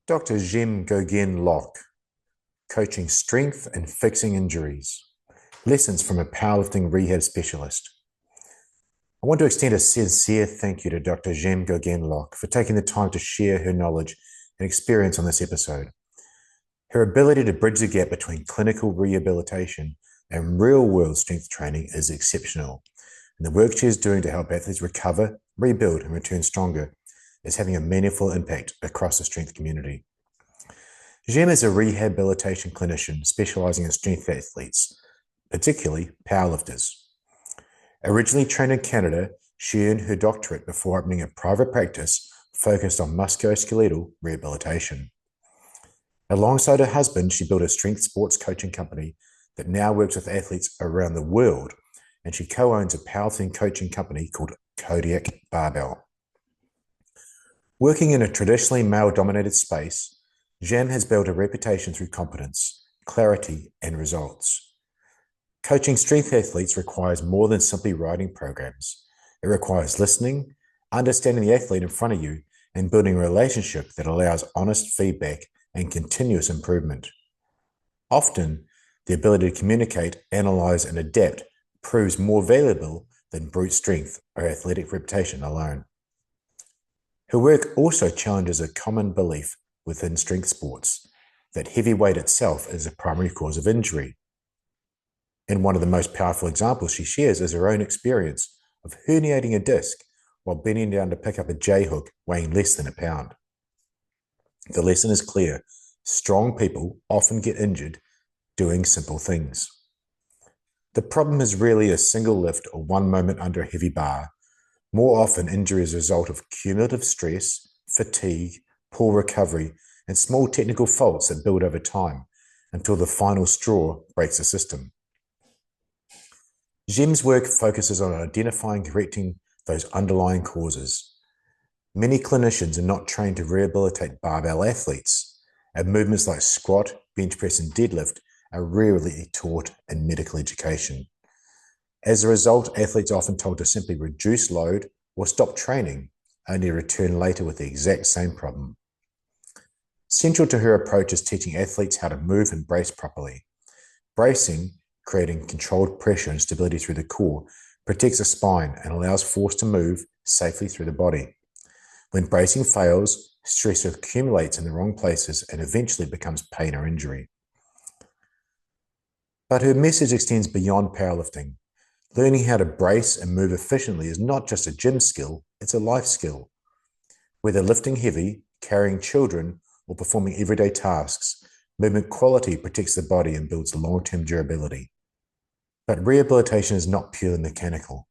Dr. Goguen-Locke, coaching strength and fixing injuries. Lessons from a powerlifting rehab specialist. I want to extend a sincere thank you to Dr. Goguen-Locke for taking the time to share her knowledge and experience on this episode. Her ability to bridge the gap between clinical rehabilitation and real-world strength training is exceptional, and the work she is doing to help athletes recover, rebuild, and return stronger is having a meaningful impact across the strength community. Gem is a rehabilitation clinician specialising in strength athletes, particularly powerlifters. Originally trained in Canada, she earned her doctorate before opening a private practice focused on musculoskeletal rehabilitation. Alongside her husband, she built a strength sports coaching company that now works with athletes around the world, and she co-owns a powerlifting coaching company called Kodiak Barbell. Working in a traditionally male-dominated space, Gem has built a reputation through competence, clarity, and results. Coaching strength athletes requires more than simply writing programs. It requires listening, understanding the athlete in front of you, and building a relationship that allows honest feedback and continuous improvement. Often, the ability to communicate, analyze, and adapt proves more valuable than brute strength or athletic reputation alone. Her work also challenges a common belief within strength sports that heavy weight itself is a primary cause of injury. And one of the most powerful examples she shares is her own experience of herniating a disc while bending down to pick up a J-hook weighing less than a pound. The lesson is clear. Strong people often get injured doing simple things. The problem is rarely a single lift or one moment under a heavy bar. More often, injury is a result of cumulative stress, fatigue, poor recovery, and small technical faults that build over time until the final straw breaks the system. Gem's work focuses on identifying and correcting those underlying causes. Many clinicians are not trained to rehabilitate barbell athletes, and movements like squat, bench press, and deadlift are rarely taught in medical education. As a result, athletes are often told to simply reduce load or stop training, only to return later with the exact same problem. Central to her approach is teaching athletes how to move and brace properly. Bracing, creating controlled pressure and stability through the core, protects the spine and allows force to move safely through the body. When bracing fails, stress accumulates in the wrong places and eventually becomes pain or injury. But her message extends beyond powerlifting. Learning how to brace and move efficiently is not just a gym skill, it's a life skill. Whether lifting heavy, carrying children, or performing everyday tasks, movement quality protects the body and builds long-term durability. But rehabilitation is not purely mechanical.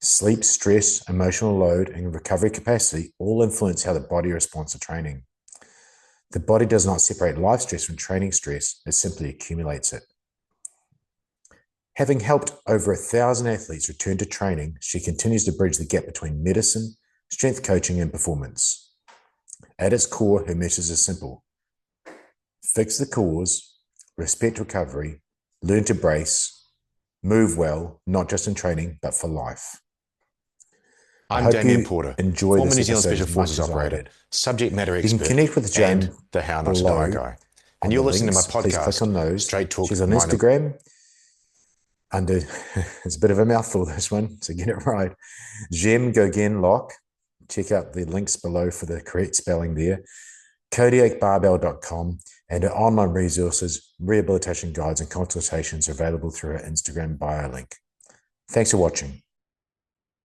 Sleep, stress, emotional load, and recovery capacity all influence how the body responds to training. The body does not separate life stress from training stress, it simply accumulates it. Having helped over 1,000 athletes return to training, she continues to bridge the gap between medicine, strength coaching, and performance. At its core, her message is simple. Fix the cause, respect recovery, learn to brace, move well, not just in training, but for life. I'm Damien Porter, enjoy former this New Zealand episode Special as Forces much as I operator, did. subject matter You can expert, connect with Jane and the How Not to below Die guy. on And you're the listening links. to my Please click on podcast, those. Straight Talk. She's on Instagram under, it's a bit of a mouthful, this one, so get it right. Gem Goguen-Locke. Check out the links below for the correct spelling there. KodiakBarbell.com, and her online resources, rehabilitation guides, and consultations are available through her Instagram bio link. Thanks for watching.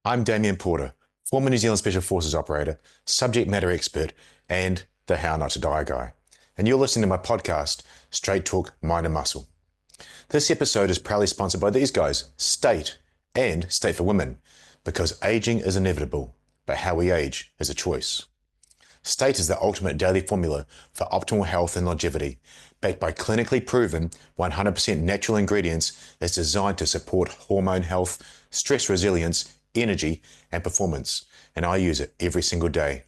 I'm Damien Porter, former New Zealand Special Forces operator, subject matter expert, and the How Not to Die guy. And you're listening to my podcast, Straight Talk Mind and Muscle. This episode is proudly sponsored by these guys, State and State for Women, because aging is inevitable, but how we age is a choice. State is the ultimate daily formula for optimal health and longevity, backed by clinically proven 100% natural ingredients that's designed to support hormone health, stress resilience, energy, and performance. And I use it every single day.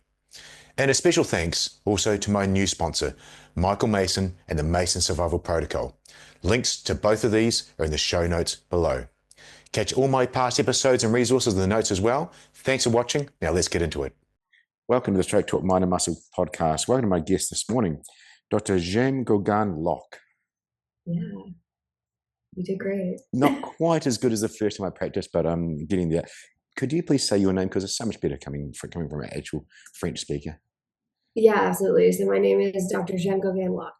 And a special thanks also to my new sponsor, Michael Mason and the Mason Survival Protocol. Links to both of these are in the show notes below. Catch all my past episodes and resources in the notes as well. Thanks for watching. Now let's get into it. Welcome to the Straight Talk Mind and Muscle podcast. Welcome to my guest this morning, Dr. Goguen-Locke. Yeah, you did great. Not quite as good as the first time I practiced, but I'm getting there. Could you please say your name, because it's so much better coming from an actual French speaker? Yeah, absolutely. So my name is Dr. Goguen-Locke.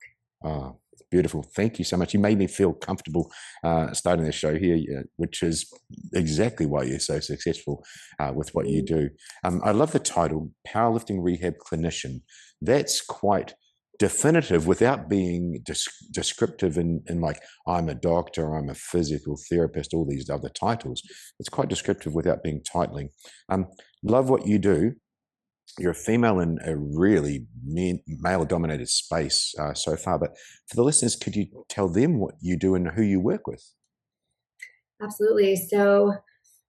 Oh, beautiful. Thank you so much. You made me feel comfortable starting the show here, which is exactly why you're so successful with what you do. I love the title, Powerlifting Rehab Clinician. That's quite definitive without being descriptive in like, I'm a doctor, I'm a physical therapist, all these other titles. It's quite descriptive without being titling. Love what you do. You're a female in a really male-dominated space so far, but for the listeners, could you tell them what you do and who you work with? Absolutely. So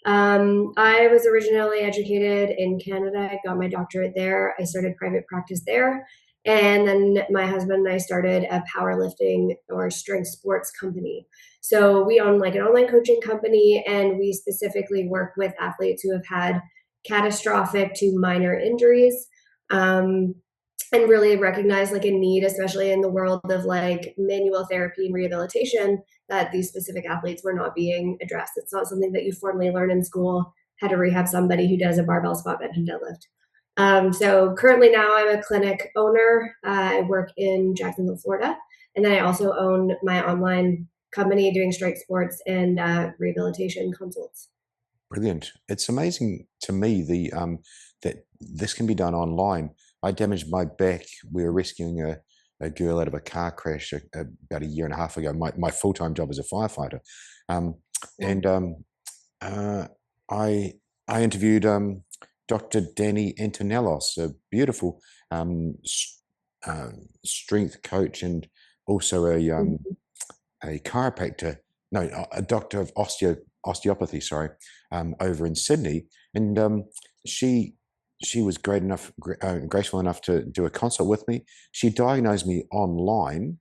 I was originally educated in Canada. I got my doctorate there. I started private practice there. And then my husband and I started a powerlifting or strength sports company. So we own like an online coaching company, and we specifically work with athletes who have had catastrophic to minor injuries, and really recognize like a need, especially in the world of like manual therapy and rehabilitation, that these specific athletes were not being addressed. It's not something that you formally learn in school, how to rehab somebody who does a barbell squat, bench, and deadlift. So currently now I'm a clinic owner. I work in Jacksonville, Florida. And then I also own my online company doing strength sports and rehabilitation consults. Brilliant. It's amazing to me that this can be done online. I damaged my back. We were rescuing a girl out of a car crash about a year and a half ago. My full-time job as a firefighter. I interviewed Dr. Danny Antonellos, a beautiful strength coach and also a chiropractor, no, a doctor of osteopathy, sorry, over in Sydney. And she was graceful enough to do a consult with me. She diagnosed me online,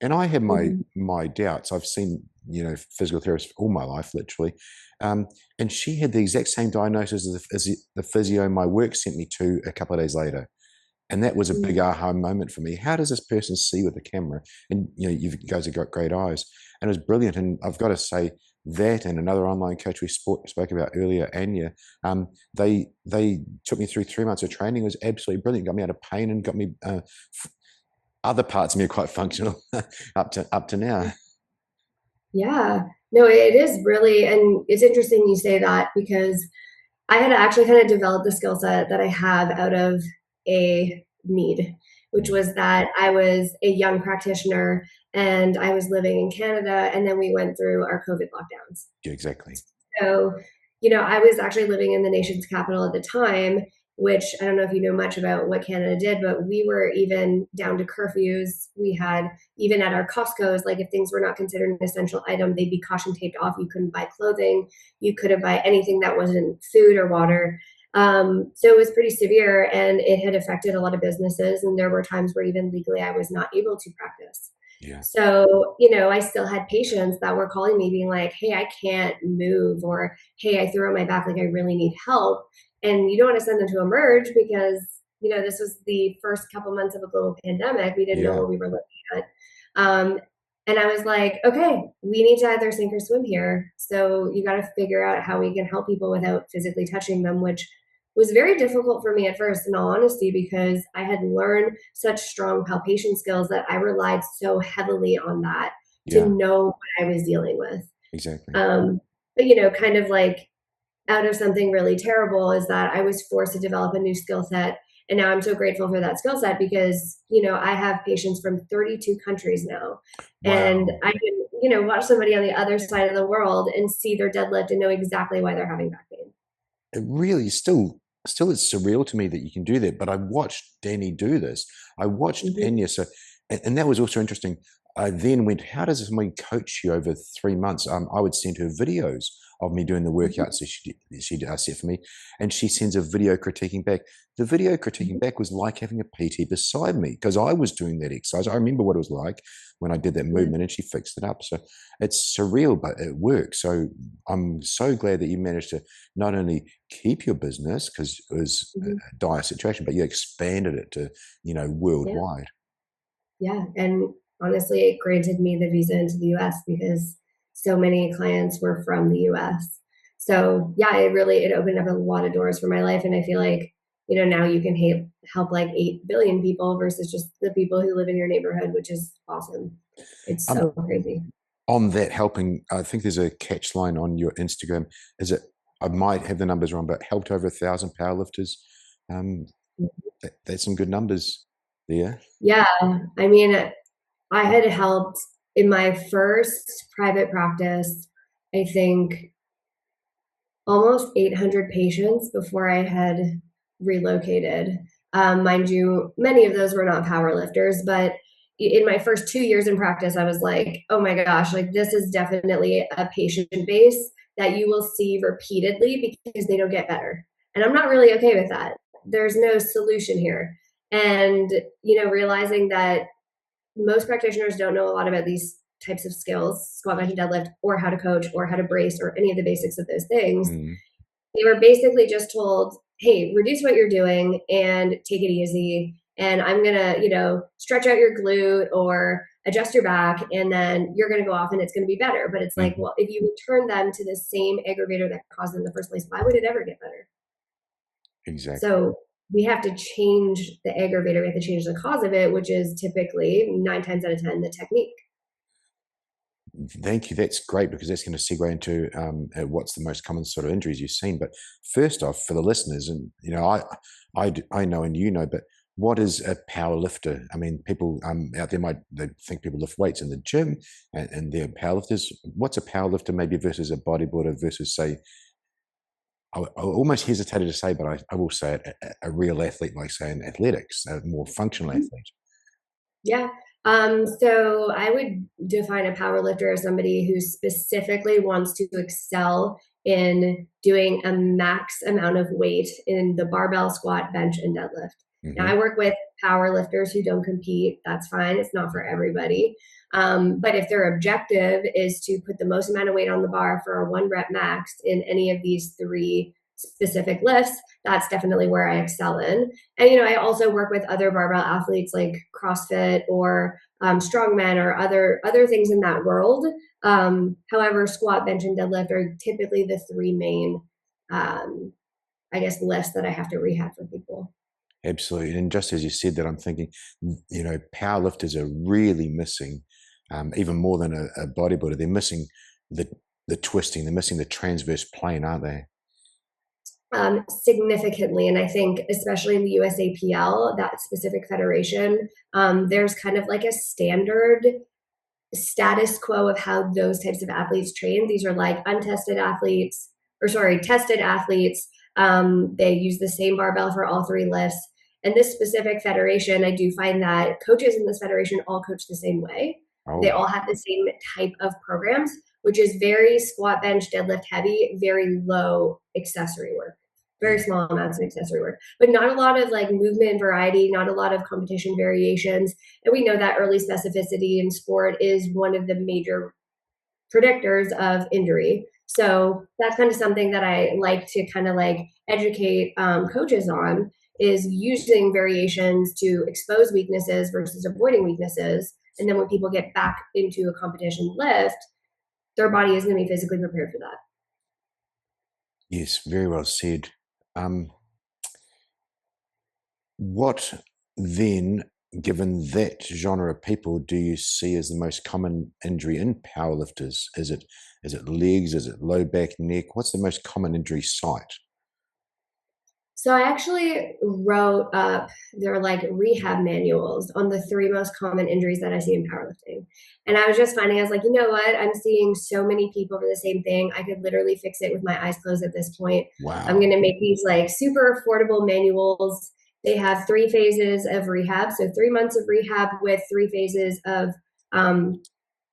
and I had my doubts. I've seen, physical therapists all my life, literally. And she had the exact same diagnosis as the physio my work sent me to a couple of days later. And that was a big aha moment for me. How does this person see with the camera? And, you guys have got great eyes. And it was brilliant. And I've got to say that, and another online coach we spoke about earlier, Anya, they took me through 3 months of training. It was absolutely brilliant. Got me out of pain and got me other parts of me are quite functional up to now. Yeah, no, it is really, and it's interesting you say that, because I had actually kind of developed the skill set that I have out of a need, which was that I was a young practitioner and I was living in Canada, and then we went through our COVID lockdowns. Yeah, exactly. So, I was actually living in the nation's capital at the time, which I don't know if you know much about what Canada did, but we were even down to curfews. We had, even at our Costco's, like if things were not considered an essential item, they'd be caution taped off. You couldn't buy clothing. You couldn't buy anything that wasn't food or water. So it was pretty severe, and it had affected a lot of businesses. And there were times where even legally I was not able to practice. Yeah. So, I still had patients that were calling me being like, hey, I can't move, or hey, I threw out my back, like I really need help. And you don't want to send them to emerge because, this was the first couple months of a global pandemic. We didn't know what we were looking at. And I was like, okay, we need to either sink or swim here. So you got to figure out how we can help people without physically touching them, which was very difficult for me at first, in all honesty, because I had learned such strong palpation skills that I relied so heavily on that to know what I was dealing with. Exactly. But, kind of like out of something really terrible is that I was forced to develop a new skill set. And now I'm so grateful for that skill set because, I have patients from 32 countries now. Wow. And I can, watch somebody on the other side of the world and see their deadlift and know exactly why they're having back pain. It really still it's surreal to me that you can do that. But I watched Danny do this. I watched Anya. So And that was also interesting. I then went, how does somebody coach you over 3 months? I would send her videos of me doing the workouts that she set for me, and she sends a video critiquing back. The video critiquing back was like having a PT beside me, because I was doing that exercise. I remember what it was like when I did that movement, and she fixed it up. So it's surreal, but it works. So I'm so glad that you managed to not only keep your business, because it was a dire situation, but you expanded it to, worldwide. Yeah. And honestly, it granted me the visa into the US because so many clients were from the US. So yeah, it opened up a lot of doors for my life. And I feel like, now you can help like 8 billion people versus just the people who live in your neighborhood, which is awesome. It's so crazy. On that helping, I think there's a catch line on your Instagram. Is it, I might have the numbers wrong, but helped over 1,000 powerlifters. That's some good numbers there. Yeah. I mean, I had helped in my first private practice, I think almost 800 patients before I had relocated. Mind you, many of those were not powerlifters, but in my first 2 years in practice, I was like, oh my gosh, like this is definitely a patient base that you will see repeatedly because they don't get better. And I'm not really okay with that. There's no solution here. And, realizing that most practitioners don't know a lot about these types of skills, squat, bench, and deadlift, or how to coach, or how to brace, or any of the basics of those things. They were basically just told, hey, reduce what you're doing and take it easy. And I'm going to, stretch out your glute or adjust your back, and then you're going to go off and it's going to be better. But it's like, well, if you return them to the same aggravator that caused them in the first place, why would it ever get better? Exactly. So we have to change the aggravator. We have to change the cause of it, which is typically 9 times out of 10, the technique. Thank you. That's great, because that's going to segue into what's the most common sort of injuries you've seen. But first off, for the listeners, and I know and but what is a power lifter? I mean, people out there they think people lift weights in the gym and they're powerlifters. What's a powerlifter maybe versus a bodybuilder versus, say, I almost hesitated to say, but I will say it, a real athlete, like, say, in athletics, a more functional athlete. Yeah. So I would define a power lifter as somebody who specifically wants to excel in doing a max amount of weight in the barbell, squat, bench, and deadlift. Now, I work with power lifters who don't compete. That's fine. It's not for everybody. But if their objective is to put the most amount of weight on the bar for a 1 rep max in any of these 3 specific lifts, that's definitely where I excel in. And, I also work with other barbell athletes like CrossFit or strongmen or other things in that world. However, squat, bench, and deadlift are typically the 3 main, lifts that I have to rehab for people. Absolutely. And just as you said that, I'm thinking, powerlifters are really missing, even more than a bodybuilder, they're missing the twisting, they're missing the transverse plane, aren't they? Significantly. And I think especially in the USAPL, that specific federation, there's kind of like a standard status quo of how those types of athletes train. These are like tested athletes. They use the same barbell for all 3 lifts. And this specific federation, I do find that coaches in this federation all coach the same way. Oh. They all have the same type of programs, which is very squat, bench, deadlift heavy, very low accessory work, very small amounts of accessory work, but not a lot of like movement variety, not a lot of competition variations. And we know that early specificity in sport is one of the major predictors of injury. So that's kind of something that I like to kind of like educate coaches on, is using variations to expose weaknesses versus avoiding weaknesses. And then when people get back into a competition lift, their body is going to be physically prepared for that. Yes, very well said. What then, given that genre of people, do you see as the most common injury in powerlifters? Is it legs? Is it low back, neck? What's the most common injury site? So I actually wrote up, they're like rehab manuals on the 3 most common injuries that I see in powerlifting. And I was just finding, I was like, you know what? I'm seeing so many people for the same thing. I could literally fix it with my eyes closed at this point. Wow. I'm going to make these like super affordable manuals. They have 3 phases of rehab. So 3 months of rehab with 3 phases of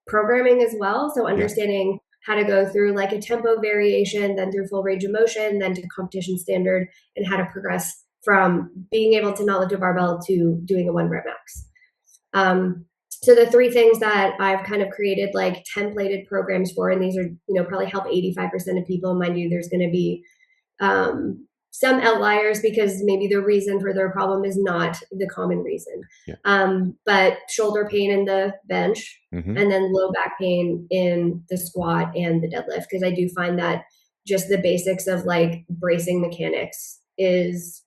programming as well. So understanding how to go through like a tempo variation, then through full range of motion, then to competition standard, and how to progress from being able to not lift a barbell to doing a 1 rep max. So the 3 things that I've kind of created like templated programs for, and these are, probably help 85% of people. Mind you, there's going to be some outliers because maybe the reason for their problem is not the common reason. But shoulder pain in the bench, and then low back pain in the squat and the deadlift. Because I do find that just the basics of like bracing mechanics is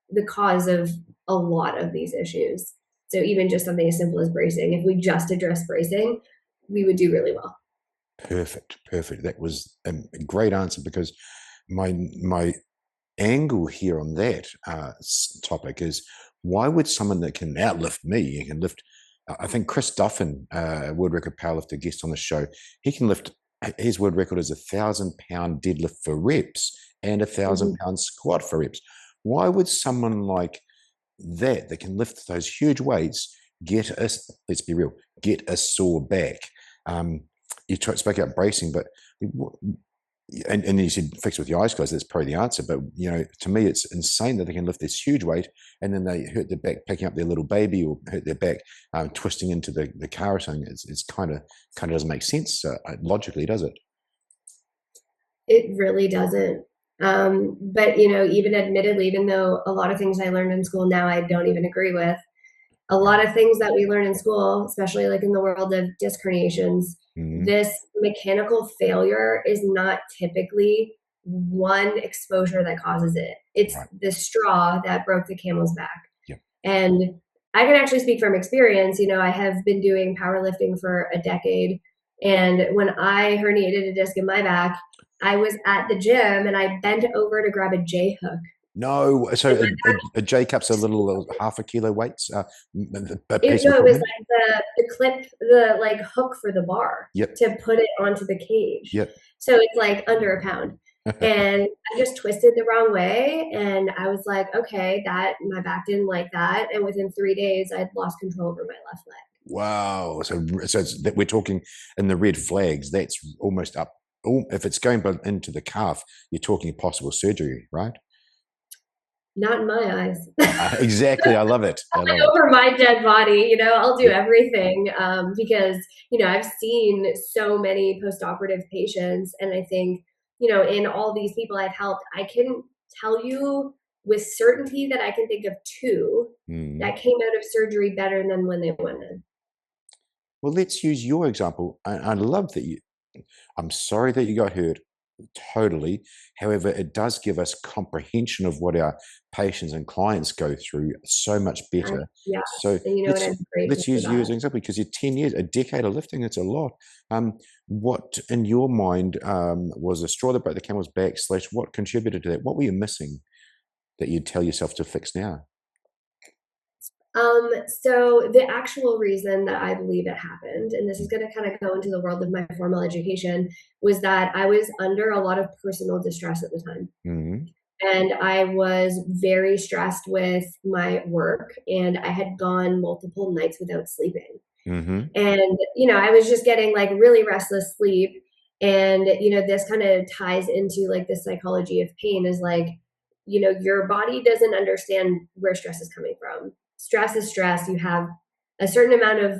the cause of a lot of these issues. So even just something as simple as bracing, if we just address bracing, we would do really well. Perfect. That was a great answer, because my angle here on that topic is, why would someone that can outlift me, and can lift, I think Chris Duffin, world record powerlifter, guest on the show, he can lift, his world record is 1,000-pound deadlift for reps and 1,000-pound squat for reps. Why would someone like that can lift those huge weights get us, let's be real, get a sore back? You spoke about bracing, but and then you said fix with your eyes closed. That's probably the answer. But to me, it's insane that they can lift this huge weight and then they hurt their back picking up their little baby, or hurt their back twisting into the car or something. It's kind of doesn't make sense logically, does it? It really doesn't. But even admittedly, even though a lot of things I learned in school now I don't even agree with, a lot of things that we learn in school, especially like in the world of disc herniations, this mechanical failure is not typically one exposure that causes it. It's the straw that broke the camel's back. And I can actually speak from experience. I have been doing powerlifting for a decade. And when I herniated a disc in my back, I was at the gym and I bent over to grab a J hook. No, so a J cup's a little half a kilo weights. It was like the clip, the like hook for the bar to put it onto the cage. So it's like under a pound. And I just twisted the wrong way, and I was like, okay, my back didn't like that. And within 3 days, I'd lost control over my left leg. Wow. So it's that we're talking in the red flags. That's almost up. If it's going into the calf, you're talking possible surgery, right? Not in my eyes. Exactly. I love it. Over my dead body, I'll do everything because, I've seen so many post-operative patients. And I think, in all these people I've helped, I can tell you with certainty that I can think of 2 that came out of surgery better than when they went in. Well, let's use your example. I love that I'm sorry that you got hurt. Totally. However, it does give us comprehension of what our patients and clients go through so much better. So let's use you as an example, because you're 10 years, a decade of lifting. That's a lot. What in your mind was a straw that broke the camel's back / what contributed to that? What were you missing that you'd tell yourself to fix now? So the actual reason that I believe it happened, and this is going to kind of go into the world of my formal education, was that I was under a lot of personal distress at the time. And I was very stressed with my work, and I had gone multiple nights without sleeping. And, I was just getting like really restless sleep. And, this kind of ties into like the psychology of pain is like, your body doesn't understand where stress is coming from. Stress is stress. You have a certain amount of,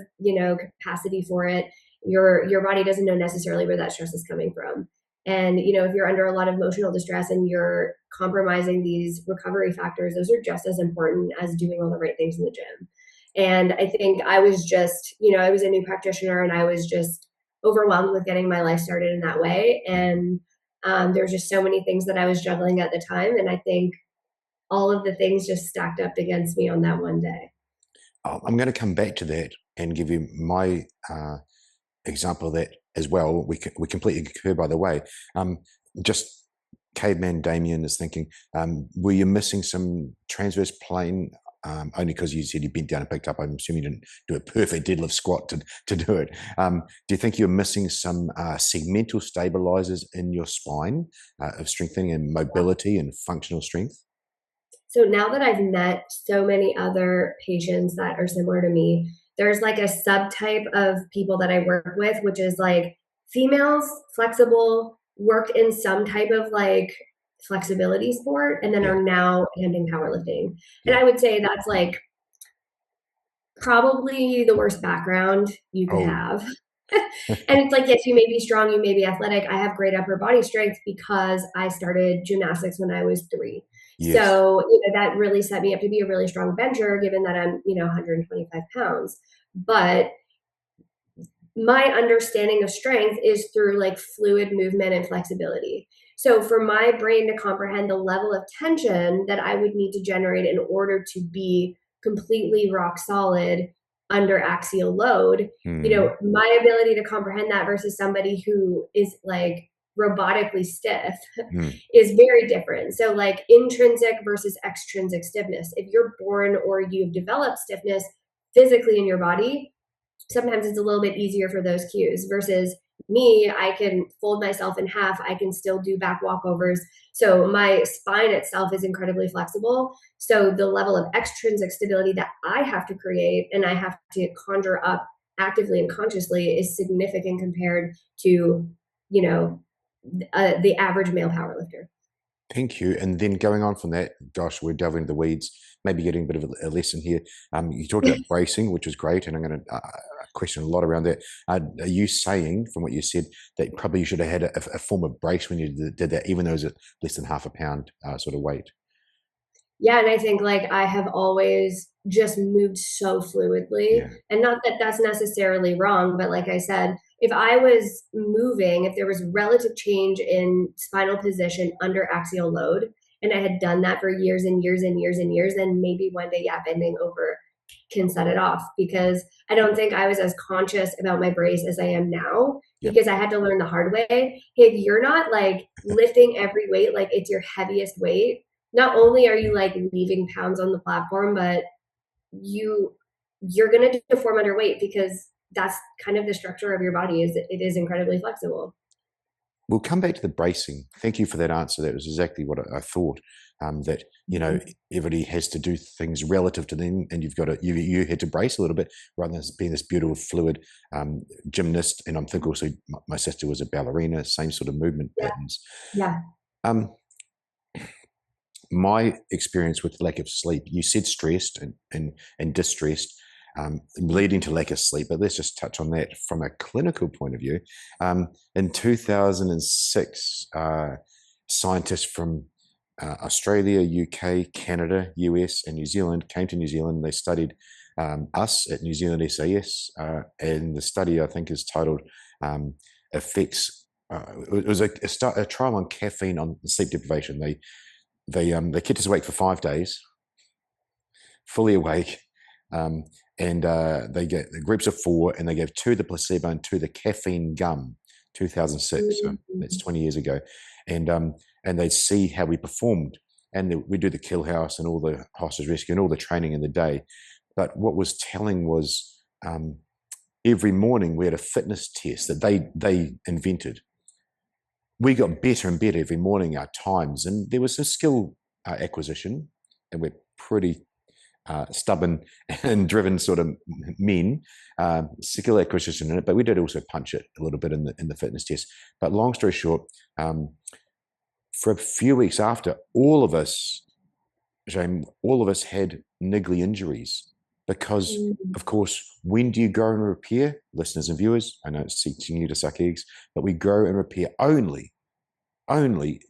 capacity for it. Your body doesn't know necessarily where that stress is coming from. And, if you're under a lot of emotional distress and you're compromising these recovery factors, those are just as important as doing all the right things in the gym. And I think I was just, I was a new practitioner and I was just overwhelmed with getting my life started in that way. And there's just so many things that I was juggling at the time. And I think all of the things just stacked up against me on that one day. I'm going to come back to that and give you my example of that as well. We completely concur, by the way. Just Caveman Damien is thinking, were you missing some transverse plane? Only because you said you bent down and picked up. I'm assuming you didn't do a perfect deadlift squat to do it. Do you think you're missing some segmental stabilizers in your spine of strengthening and mobility and functional strength? So now that I've met so many other patients that are similar to me, there's like a subtype of people that I work with, which is like females, flexible, worked in some type of like flexibility sport, and then Yeah. are now ending powerlifting. And Yeah. I would say that's like probably the worst background you could Oh, have. And it's like, yes, you may be strong, you may be athletic. I have great upper body strength because I started gymnastics when I was 3. yes. So, that really set me up to be a really strong bencher, given that I'm, 125 pounds. But my understanding of strength is through like fluid movement and flexibility. So for my brain to comprehend the level of tension that I would need to generate in order to be completely rock solid under axial load, my ability to comprehend that versus somebody who is like robotically stiff is very different. So like intrinsic versus extrinsic stiffness. If you're born or you've developed stiffness physically in your body, sometimes it's a little bit easier for those cues versus me. I can fold myself in half. I can still do back walkovers. So my spine itself is incredibly flexible. So the level of extrinsic stability that I have to create and I have to conjure up actively and consciously is significant compared to, the average male powerlifter. Thank you. And then going on from that, gosh, we're delving into the weeds, maybe getting a bit of a lesson here. You talked about bracing, which was great, and I'm going to question a lot around that. Are you saying, from what you said, that probably you should have had a form of brace when you did that, even though it was at less than half a pound sort of weight? Yeah, and I think like I have always just moved so fluidly, Yeah. and not that that's necessarily wrong, but like I said, if I was moving, if there was relative change in spinal position under axial load, and I had done that for years and years and years and years, then maybe one day, yeah, bending over can set it off, because I don't think I was as conscious about my brace as I am now, Yeah. because I had to learn the hard way. Hey, you're not like lifting every weight like it's your heaviest weight. Not only are you like leaving pounds on the platform, but you're going to deform under weight, because that's kind of the structure of your body. Is it is incredibly flexible. We'll come back to the bracing. Thank you for that answer. That was exactly what I thought. That everybody has to do things relative to them, and you've got to you had to brace a little bit rather than being this beautiful fluid gymnast. And I'm thinking also my sister was a ballerina, same sort of movement patterns. Yeah. My experience with lack of sleep, you said stressed and distressed, leading to lack of sleep, but let's just touch on that from a clinical point of view. In 2006, scientists from Australia, UK, Canada, US, and New Zealand came to New Zealand. They studied us at New Zealand SAS, and the study, I think, is titled Effects. It was a trial on caffeine on sleep deprivation. They kept us awake for 5 days, fully awake, and they get the groups of 4, and they gave 2 the placebo and 2 the caffeine gum. 2006, so that's 20 years ago, and they'd see how we performed, and we do the kill house and all the hostage rescue and all the training in the day. But what was telling was every morning we had a fitness test that they invented. We got better and better every morning, our times, and there was some skill acquisition, and we're pretty stubborn and driven sort of men, skill acquisition in it, but we did also punch it a little bit in the fitness test. But long story short, for a few weeks after, all of us had niggly injuries because, of course, when do you grow and repair? Listeners and viewers, I know it's teaching you to suck eggs, but we grow and repair only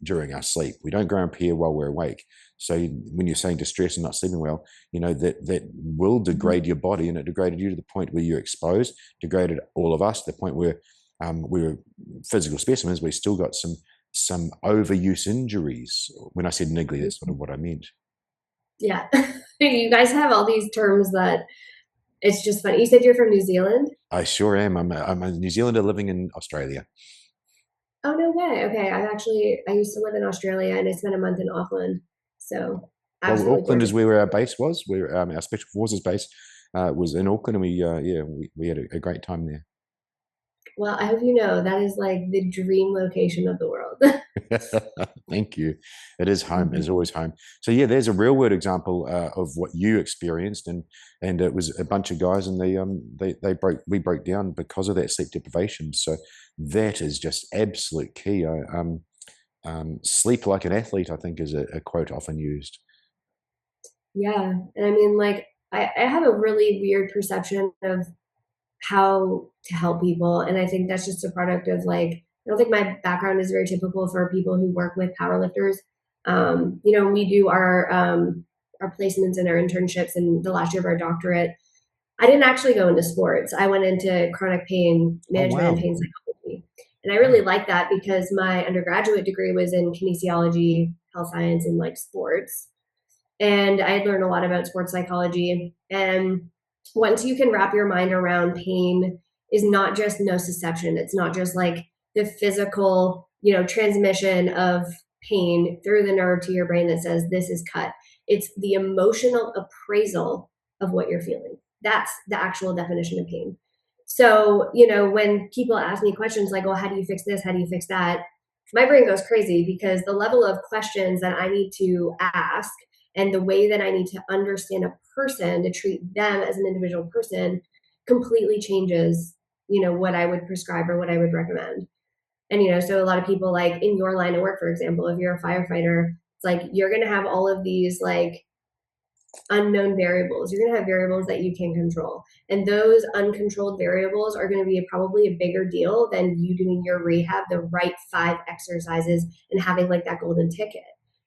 during our sleep. We don't grow and repair while we're awake. So when you're saying distress and not sleeping well, that will degrade your body, and it degraded you to the point where you're exposed, degraded all of us to the point where we were physical specimens. We still got some overuse injuries. When I said niggly, that's sort of what I meant. Yeah. You guys have all these terms that it's just funny. You said you're from New Zealand? I sure am. I'm a New Zealander living in Australia. Oh, no way. Okay. I used to live in Australia, and I spent a month in Auckland. So absolutely. Auckland is where our base was, where our Special Forces base was in Auckland, and we had a great time there. Well, I hope you know that is like the dream location of the world. Thank you. It is home. It is always home. So yeah, there's a real world example of what you experienced, and it was a bunch of guys, and we broke down because of that sleep deprivation. So that is just absolute key. Sleep like an athlete, I think, is a quote often used. Yeah. And I mean, like, I have a really weird perception of how to help people. And I think that's just a product of like, I don't think my background is very typical for people who work with powerlifters. We do our placements and our internships in the last year of our doctorate. I didn't actually go into sports. I went into chronic pain management and pain psychology. And I really like that because my undergraduate degree was in kinesiology, health science, and like sports. And I had learned a lot about sports psychology. And once you can wrap your mind around pain is not just nociception. It's not just like the physical, transmission of pain through the nerve to your brain that says this is cut. It's the emotional appraisal of what you're feeling. That's the actual definition of pain. So, when people ask me questions like, well, how do you fix this? How do you fix that? My brain goes crazy because the level of questions that I need to ask and the way that I need to understand a person to treat them as an individual person completely changes, what I would prescribe or what I would recommend. And, so a lot of people like in your line of work, for example, if you're a firefighter, it's like, you're going to have all of these like unknown variables. You're going to have variables that you can control. And those uncontrolled variables are going to be probably a bigger deal than you doing your rehab, the right 5 exercises and having like that golden ticket.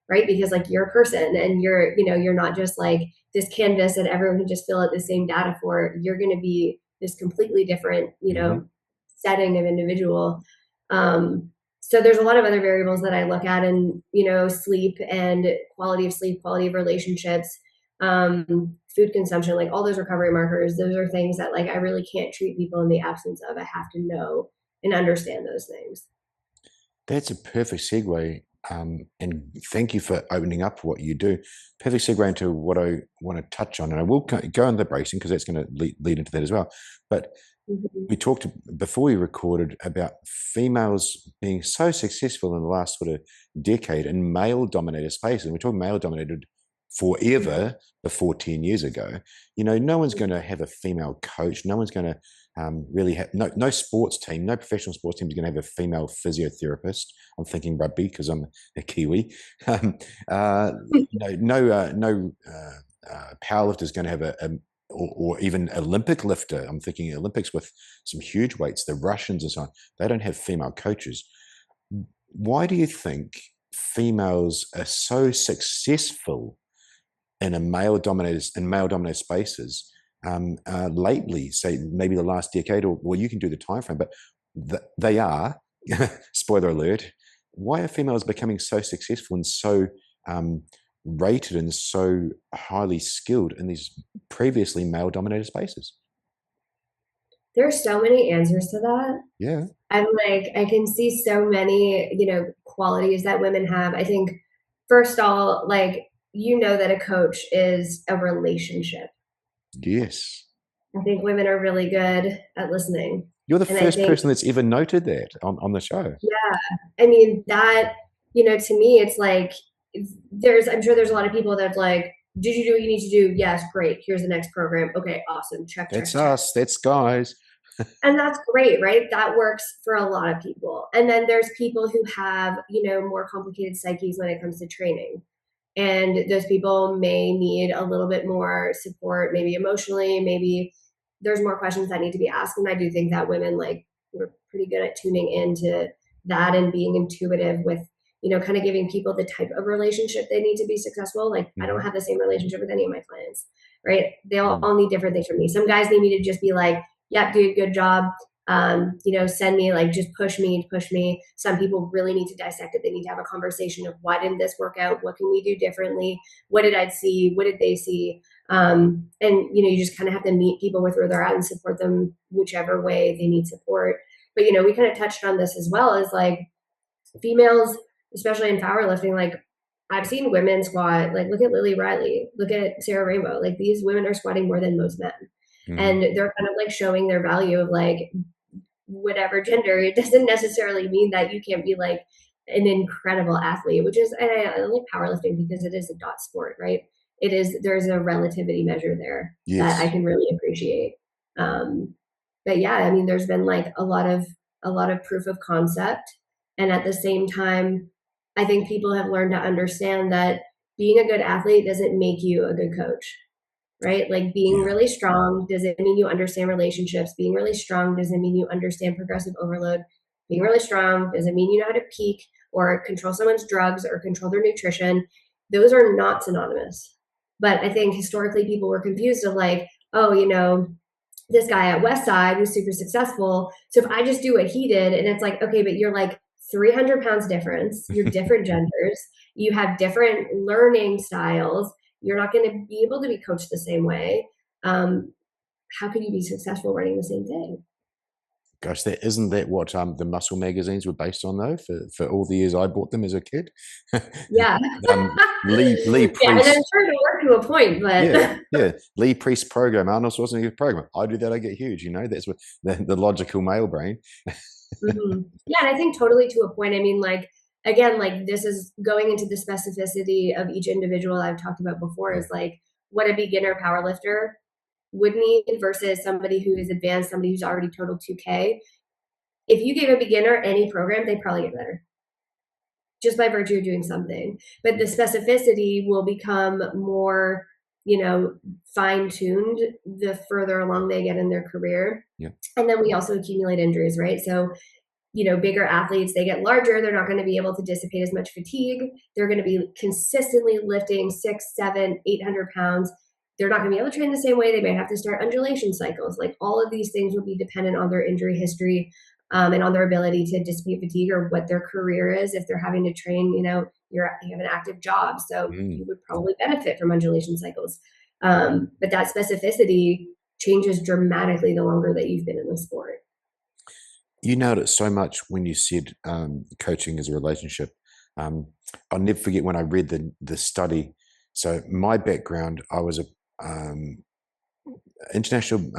Right? Because like you're a person and you're not just like this canvas that everyone can just fill out the same data for. You're going to be this completely different, setting of individual. So there's a lot of other variables that I look at, and, sleep and quality of sleep, quality of relationships, food consumption, like all those recovery markers. Those are things that like I really can't treat people in the absence of. I have to know and understand those things. That's a perfect segue. And thank you for opening up what you do. Perfect segue into what I want to touch on. And I will go on the bracing because that's going to lead into that as well. But we talked before we recorded about females being so successful in the last sort of decade in male-dominated spaces. And we're talking male-dominated forever before 10 years ago. No one's going to have a female coach. No one's going to really have no sports team, no professional sports team is going to have a female physiotherapist. I'm thinking rugby because I'm a Kiwi. No powerlifter is going to have or even Olympic lifter. I'm thinking Olympics with some huge weights, the Russians and so on. They don't have female coaches. Why do you think females are so successful in male-dominated spaces lately, say maybe the last decade, or well, you can do the time frame, but they are, spoiler alert, why are females becoming so successful and so rated and so highly skilled in these previously male-dominated spaces? There's so many answers to that. Yeah. I'm like, I can see so many, qualities that women have. I think, first of all, like, that a coach is a relationship. Yes. I think women are really good at listening. You're the first person that's ever noted that on the show. Yeah. I mean, that, to me, it's like, I'm sure there's a lot of people that's like, did you do what you need to do? Yes, great. Here's the next program. Okay, awesome. Check. That's us. That's guys. And that's great, right? That works for a lot of people. And then there's people who have, more complicated psyches when it comes to training. And those people may need a little bit more support, maybe emotionally, maybe there's more questions that need to be asked. And I do think that women, like, we're pretty good at tuning into that and being intuitive with, kind of giving people the type of relationship they need to be successful. Like, I don't have the same relationship with any of my clients, right? They all need different things from me. Some guys need me to just be like, yep, do a good job. Send me, like, just push me. Some people really need to dissect it. They need to have a conversation of, why didn't this work out? What can we do differently? What did I see? What did they see? And, you just kind of have to meet people with where they're at and support them whichever way they need support. But, we kind of touched on this as well, as like females, especially in powerlifting, like, I've seen women squat, like, look at Lily Riley, look at Sarah Rainbow, like, these women are squatting more than most men. And they're kind of like showing their value of like, whatever gender, it doesn't necessarily mean that you can't be like an incredible athlete, which is, and I like powerlifting because it is a dot sport, right? There's a relativity measure there that I Yes. can really appreciate. But yeah, I mean, there's been like a lot of proof of concept. And at the same time, I think people have learned to understand that being a good athlete doesn't make you a good coach, right? Like being Yeah. really strong doesn't mean you understand relationships. Being really strong doesn't mean you understand progressive overload. Being really strong doesn't mean you know how to peak or control someone's drugs or control their nutrition. Those are not synonymous. But I think historically people were confused of like, oh, this guy at Westside was super successful. So if I just do what he did, and it's like, okay, but you're like 300 pounds difference, you're different genders, you have different learning styles, you're not going to be able to be coached the same way. How can you be successful running the same thing? Gosh, isn't that what the muscle magazines were based on, though, for all the years I bought them as a kid? Yeah. Lee Yeah, and I'm Priest. sure to work to a point, Yeah, but yeah. Lee Priest program, Arnold Schwarzenegger program. I do that, I get huge. That's what the logical male brain. Yeah, and I think totally to a point. I mean, like, again, like this is going into the specificity of each individual I've talked about before is like what a beginner powerlifter would need versus somebody who is advanced, somebody who's already total 2K. If you gave a beginner any program, they'd probably get better just by virtue of doing something. But the specificity will become more, fine tuned the further along they get in their career. Yeah. And then we also accumulate injuries, right? So bigger athletes, they get larger. They're not going to be able to dissipate as much fatigue. They're going to be consistently lifting 6, 7, 800 pounds. They're not going to be able to train the same way. They may have to start undulation cycles. Like all of these things will be dependent on their injury history and on their ability to dissipate fatigue or what their career is. If they're having to train, you have an active job. So you would probably benefit from undulation cycles. But that specificity changes dramatically the longer that you've been in the sport. You nailed it so much when you said coaching is a relationship. I'll never forget when I read the study. So my background, I was a international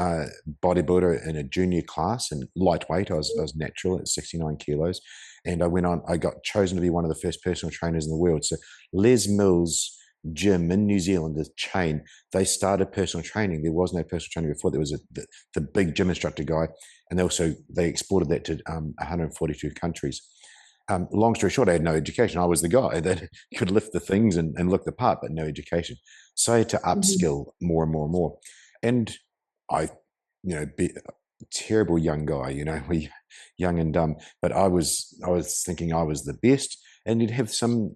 bodybuilder in a junior class and lightweight. I was natural at 69 kilos, and I got chosen to be one of the first personal trainers in the world. So Les Mills gym in New Zealand, the chain, they started personal training. There was no personal training before. There was the big gym instructor guy, and they exported that to 142 countries. Long story short, I had no education. I was the guy that could lift the things and look the part, but no education. So I had to upskill more and more and more. And I, be a terrible young guy, young and dumb. But I was thinking I was the best, and you'd have some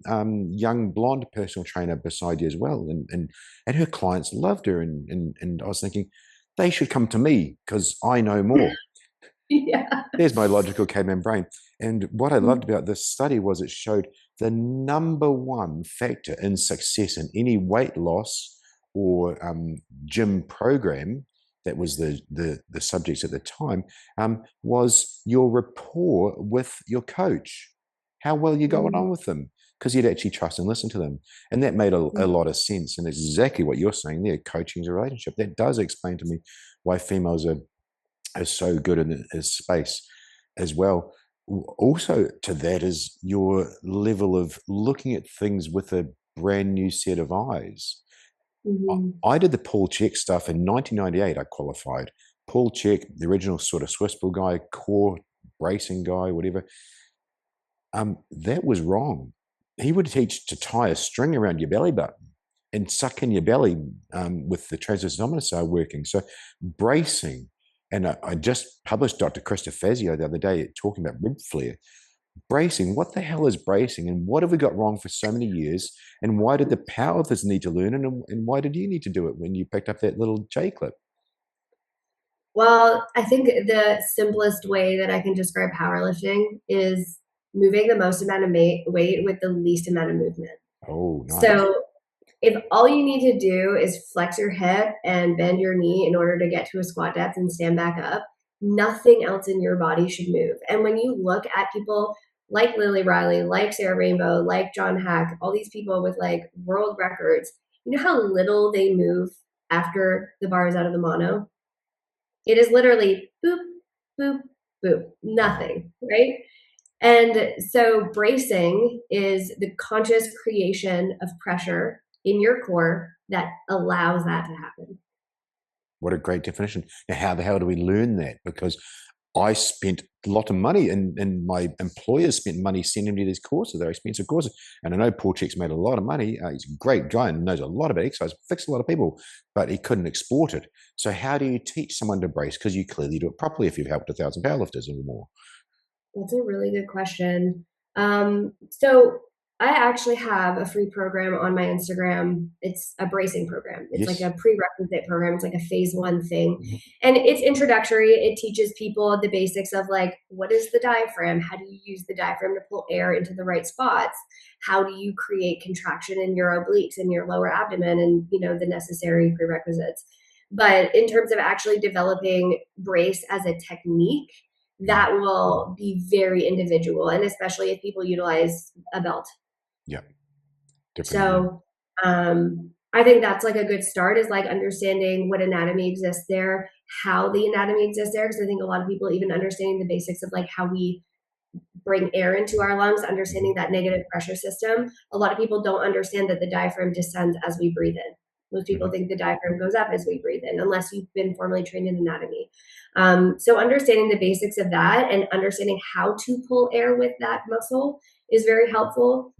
young blonde personal trainer beside you as well, and her clients loved her, and I was thinking they should come to me because I know more. Yeah. There's my logical caveman brain. And what I loved about this study was it showed the number one factor in success in any weight loss or gym program that was the subjects at the time was your rapport with your coach, how well you got on with them, because you'd actually trust and listen to them. And that made a lot of sense. And it's exactly what you're saying there. Coaching is a relationship. That does explain to me why females are so good in this space as well. Also to that is your level of looking at things with a brand new set of eyes. I did the Paul Chek stuff in 1998. I qualified. Paul Chek, the original sort of Swiss ball guy, core bracing guy, whatever. That was wrong. He would teach to tie a string around your belly button and suck in your belly with the transverse abdominis working. So bracing. And I just published Dr. Krista Fazio the other day talking about rib flare. Bracing, what the hell is bracing? And what have we got wrong for so many years? And why did the powerlifters need to learn it? And why did you need to do it when you picked up that little J-clip? Well, I think the simplest way that I can describe powerlifting is moving the most amount of weight with the least amount of movement. Oh, nice. So if all you need to do is flex your hip and bend your knee in order to get to a squat depth and stand back up, nothing else in your body should move. And when you look at people like Lily Riley, like Sarah Rainbow, like John Hack, all these people with like world records, you know how little they move after the bar is out of the mono? It is literally boop, boop, boom, nothing, right? And so bracing is the conscious creation of pressure in your core that allows that to happen. What a great definition. Now, how the hell do we learn that? Because I spent a lot of money, and my employers spent money sending me these courses. They're expensive courses. And I know Paul Check's made a lot of money. He's a great guy and knows a lot about exercise, fixed a lot of people, but he couldn't export it. So how do you teach someone to brace? Because you clearly do it properly if you've helped 1,000 powerlifters or more. That's a really good question. So I actually have a free program on my Instagram. It's a bracing program. It's like a prerequisite program. It's like a phase 1 thing. And it's introductory. It teaches people the basics of like, what is the diaphragm? How do you use the diaphragm to pull air into the right spots? How do you create contraction in your obliques and your lower abdomen, and, you know, the necessary prerequisites. But in terms of actually developing brace as a technique, that will be very individual, and especially if people utilize a belt. Yeah. So I think that's like a good start, is like understanding what anatomy exists there, how the anatomy exists there. Because I think a lot of people, even understanding the basics of like how we bring air into our lungs, understanding that negative pressure system. A lot of people don't understand that the diaphragm descends as we breathe in. Most people think the diaphragm goes up as we breathe in, unless you've been formally trained in anatomy. So understanding the basics of that and understanding how to pull air with that muscle is very helpful.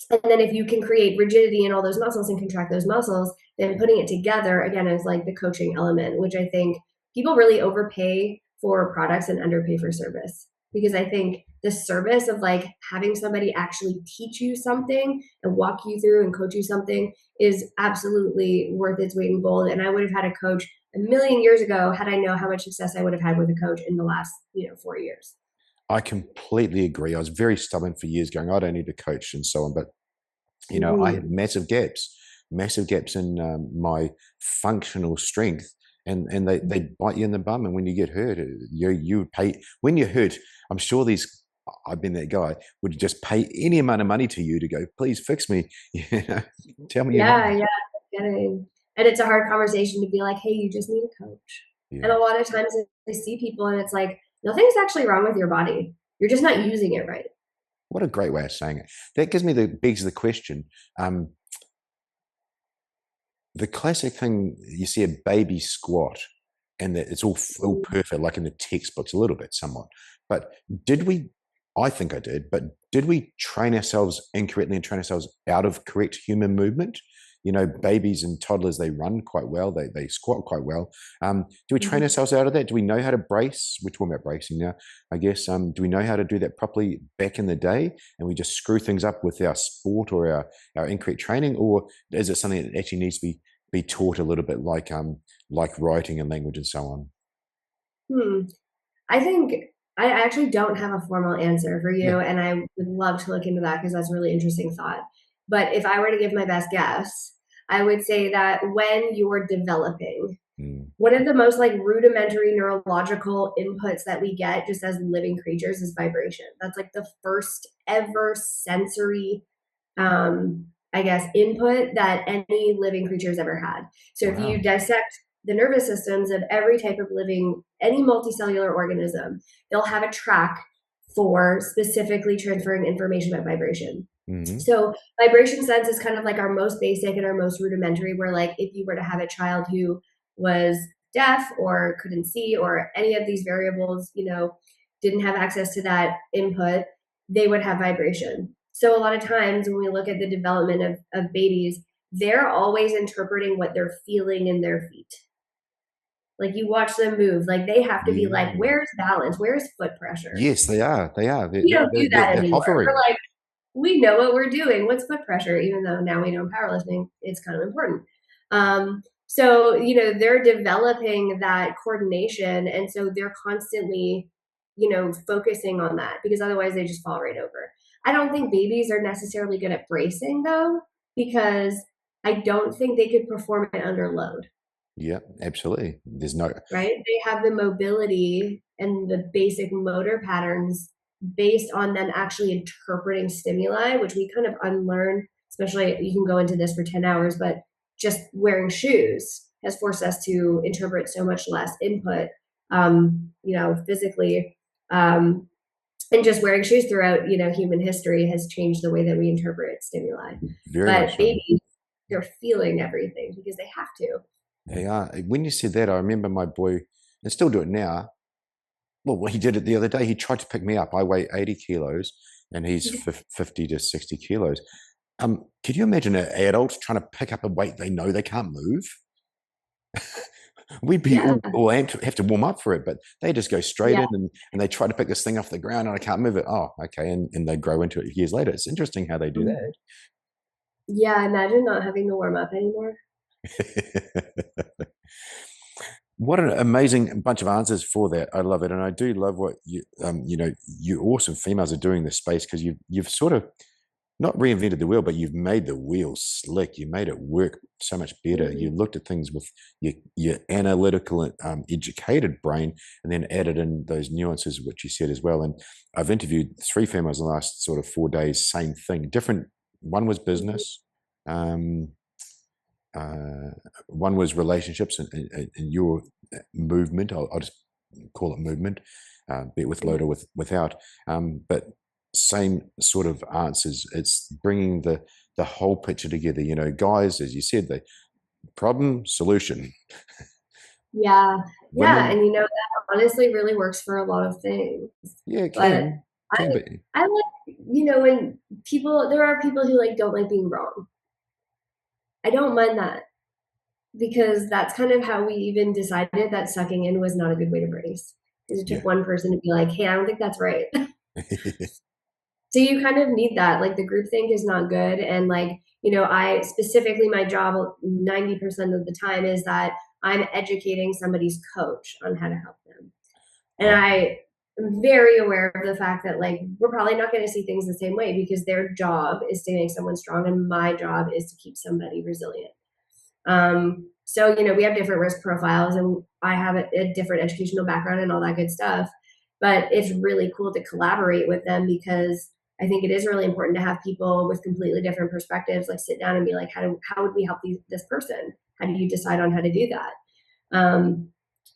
And then if you can create rigidity in all those muscles and contract those muscles, then putting it together, again, is like the coaching element, which I think people really overpay for products and underpay for service. Because I think the service of like having somebody actually teach you something and walk you through and coach you something is absolutely worth its weight in gold. And I would have had a coach a million years ago had I known how much success I would have had with a coach in the last, 4 years. I completely agree. I was very stubborn for years, going, I don't need a coach and so on. But, I had massive gaps in my functional strength. And they bite you in the bum. And when you get hurt, you pay. When you're hurt, I'm sure I've been that guy, would just pay any amount of money to you to go, please fix me. Tell me. Yeah. And it's a hard conversation to be like, hey, you just need a coach. Yeah. And a lot of times I see people and it's like, nothing's actually wrong with your body. You're just not using it right. What a great way of saying it. That begs the question. The classic thing, you see a baby squat and that it's all perfect, like in the textbooks, a little bit, somewhat. But I think I did, but did we train ourselves incorrectly and train ourselves out of correct human movement? Babies and toddlers, they run quite well. They squat quite well. Do we train ourselves out of that? Do we know how to brace? We're talking about bracing now, I guess. Do we know how to do that properly back in the day? And we just screw things up with our sport or our incorrect training? Or is it something that actually needs to be taught a little bit like writing and language and so on? I think I actually don't have a formal answer for you. Yeah. And I would love to look into that because that's a really interesting thought. But if I were to give my best guess, I would say that when you're developing, one of the most like rudimentary neurological inputs that we get just as living creatures is vibration. That's like the first ever sensory, input that any living creature's ever had. So if you dissect the nervous systems of every type of living, any multicellular organism, they'll have a track for specifically transferring information by vibration. So vibration sense is kind of like our most basic and our most rudimentary, where like if you were to have a child who was deaf or couldn't see or any of these variables, didn't have access to that input, they would have vibration. So a lot of times when we look at the development of babies, they're always interpreting what they're feeling in their feet. Like you watch them move, like they have to be like, where's balance? Where's foot pressure? Yes, they are. We don't do that anymore. We're like, we know what we're doing. What's foot pressure? Even though now we know in powerlifting, it's kind of important. So, they're developing that coordination. And so they're constantly, focusing on that because otherwise they just fall right over. I don't think babies are necessarily good at bracing though, because I don't think they could perform it under load. Yeah, absolutely. There's no... Right? They have the mobility and the basic motor patterns based on them actually interpreting stimuli, which we kind of unlearn, especially you can go into this for 10 hours, but just wearing shoes has forced us to interpret so much less input, physically. And just wearing shoes throughout, human history has changed the way that we interpret stimuli. Very much But so. babies, they're feeling everything because they have to. They are. When you said that, I remember my boy, and still do it now. Well, he did it the other day. He tried to pick me up. I weigh 80 kilos and he's 50 to 60 kilos. Could you imagine an adult trying to pick up a weight they know they can't move? We'd be all amped, have to warm up for it, but they just go straight in and they try to pick this thing off the ground and I can't move it. Oh, okay. And they grow into it years later. It's interesting how they do that. Yeah, imagine not having to warm up anymore. What an amazing bunch of answers for that. I love it. And I do love what you awesome females are doing in this space, because you've sort of not reinvented the wheel, but you've made the wheel slick. You made it work so much better. You looked at things with your analytical, educated brain, and then added in those nuances, which you said as well. And I've interviewed 3 females in the last sort of 4 days, same thing, different. One was business. One was relationships and your movement. I'll just call it movement, be it with load or without. But same sort of answers. It's bringing the whole picture together. Guys, as you said, the problem, solution. Yeah. Yeah. And that honestly really works for a lot of things. Yeah, it can. I like, when there are people who don't like being wrong. I don't mind that, because that's kind of how we even decided that sucking in was not a good way to race. Because it took one person to be like, hey, I don't think that's right. So you kind of need that. The groupthink is not good. And I specifically, my job 90% of the time is that I'm educating somebody's coach on how to help them. And I am very aware of the fact that we're probably not going to see things the same way, because their job is to make someone strong and my job is to keep somebody resilient. So, we have different risk profiles and I have a different educational background and all that good stuff, but it's really cool to collaborate with them, because I think it is really important to have people with completely different perspectives, sit down and be like, how would we help this person? How do you decide on how to do that?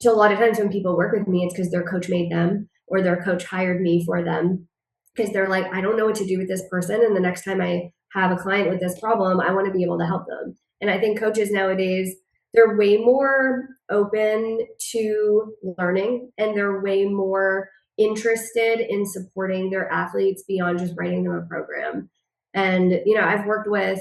So a lot of times when people work with me, it's because their coach made them or their coach hired me for them, because they're like, I don't know what to do with this person. And the next time I have a client with this problem, I want to be able to help them. And I think coaches nowadays, they're way more open to learning, and they're way more interested in supporting their athletes beyond just writing them a program. And, I've worked with,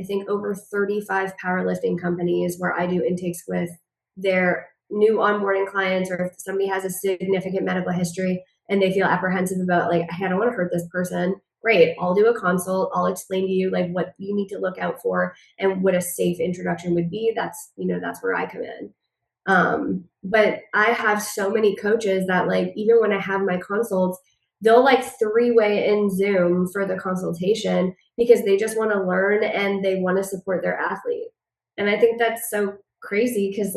I think, over 35 powerlifting companies where I do intakes with their new onboarding clients, or if somebody has a significant medical history and they feel apprehensive about I don't want to hurt this person. Great. I'll do a consult. I'll explain to you what you need to look out for and what a safe introduction would be. That's where I come in. But I have so many coaches that even when I have my consults, they'll 3-way in Zoom for the consultation, because they just want to learn and they want to support their athlete. And I think that's so crazy, because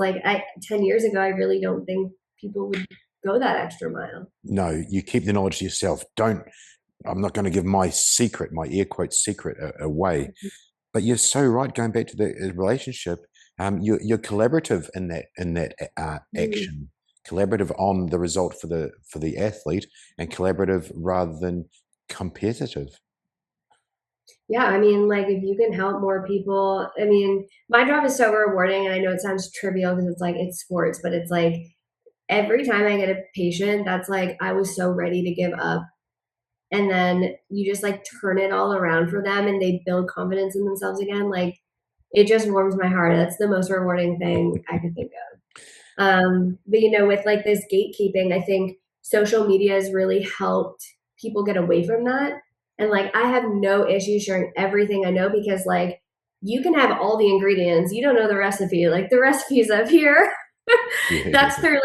10 years ago, I really don't think people would go that extra mile. No, you keep the knowledge to yourself. I'm not going to give my secret, my air quotes secret away. But you're so right. Going back to the relationship, you're collaborative in that action, collaborative on the result for the athlete, and collaborative rather than competitive. Yeah, if you can help more people, my job is so rewarding, and I know it sounds trivial because it's sports, but it's every time I get a patient that's I was so ready to give up. And then you just turn it all around for them and they build confidence in themselves again. It just warms my heart. That's the most rewarding thing I could think of. But with this gatekeeping, I think social media has really helped people get away from that. And I have no issue sharing everything I know, because you can have all the ingredients. You don't know the recipe. The recipe's up here. That's through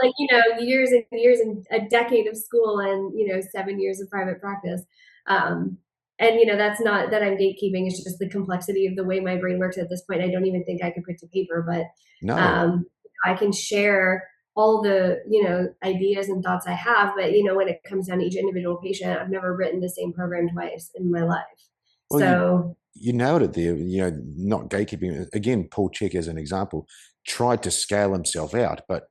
years and years and a decade of school and 7 years of private practice. And that's not that I'm gatekeeping. It's just the complexity of the way my brain works at this point. I don't even think I could put to paper, but I can share all the ideas and thoughts I have. But when it comes down to each individual patient, I've never written the same program twice in my life. Well, so you nailed it there. Not gatekeeping. Again, Paul Chek as an example tried to scale himself out, but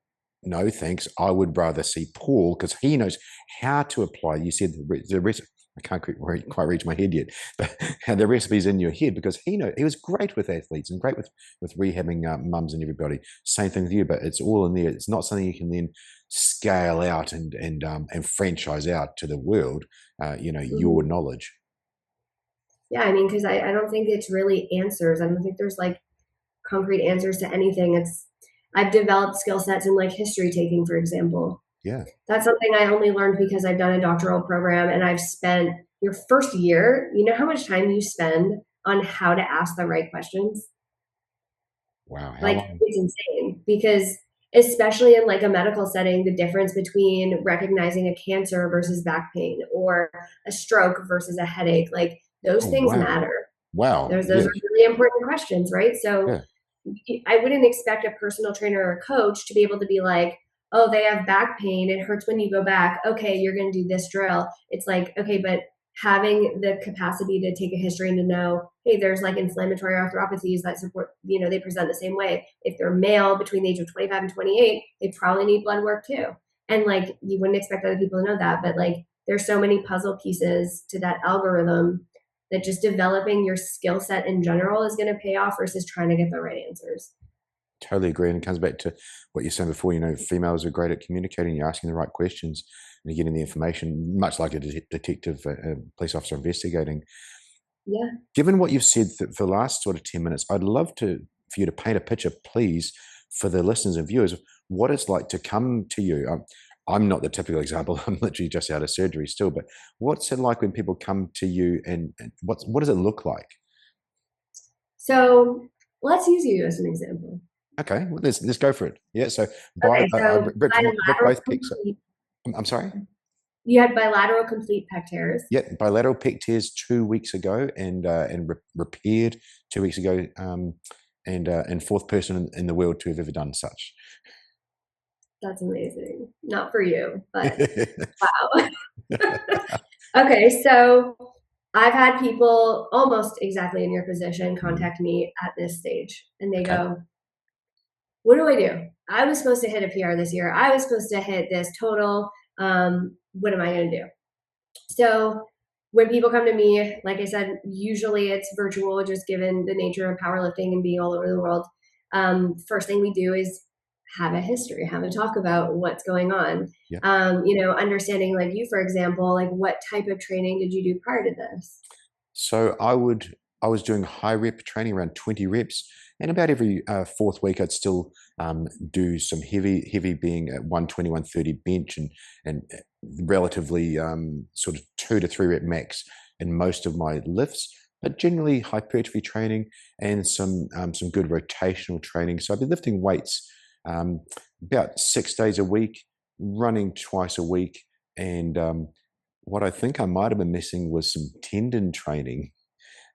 no, thanks. I would rather see Paul because he knows how to apply. You said the recipe. I can't quite reach my head yet, but the recipe's in your head because he was great with athletes and great with rehabbing mums and everybody. Same thing with you, but it's all in there. It's not something you can then scale out and franchise out to the world. Your knowledge. Yeah, I mean, because I don't think it's really answers. I don't think there's like concrete answers to anything. I've developed skill sets in like history taking, for example. Yeah. That's something I only learned because I've done a doctoral program and I've spent your first year, you know how much time you spend on how to ask the right questions? Wow. How Like long? it's insane because especially in like a medical setting, the difference between recognizing a cancer versus back pain or a stroke versus a headache, like those Oh, things wow. matter. Wow. Those Yeah. are really important questions, right? So Yeah. I wouldn't expect a personal trainer or a coach to be able to be like, oh, they have back pain. It hurts when you go back. Okay, you're going to do this drill. It's like, okay, but having the capacity to take a history and to know, hey, there's like inflammatory arthropathies that support, they present the same way. If they're male between the age of 25 and 28, they probably need blood work too. And like, you wouldn't expect other people to know that, but like, there's so many puzzle pieces to that algorithm that just developing your skill set in general is going to pay off versus trying to get the right answers. Totally agree. And it comes back to what you said before, females are great at communicating, you're asking the right questions and you're getting the information, much like a detective, a police officer investigating. Yeah. Given what you've said for the last sort of 10 minutes, I'd love for you to paint a picture, please, for the listeners and viewers of what it's like to come to you. I'm not the typical example. I'm literally just out of surgery still, but what's it like when people come to you and what does it look like? So let's use you as an example. Okay, well, let's go for it. Yeah, so rip bilateral both pecs. I'm sorry? You had bilateral complete pec tears. Yeah, bilateral pec tears 2 weeks ago and repaired 2 weeks ago, and fourth person in the world to have ever done such. That's amazing. Not for you, but wow. Okay, so I've had people almost exactly in your position contact me at this stage, and they go, what do I do? I was supposed to hit a PR this year. I was supposed to hit this total. What am I going to do? So when people come to me, like I said, usually it's virtual, just given the nature of powerlifting and being all over the world. First thing we do is have a history, have a talk about what's going on. Yeah. Understanding like you, for example, like what type of training did you do prior to this? So I was doing high rep training, around 20 reps, and about every fourth week I'd still do some heavy being at 120, 130 bench and relatively sort of 2 to 3 rep max in most of my lifts, but generally hypertrophy training and some good rotational training. So I've been lifting weights about 6 days a week, running twice a week, and what I think I might have been missing was some tendon training.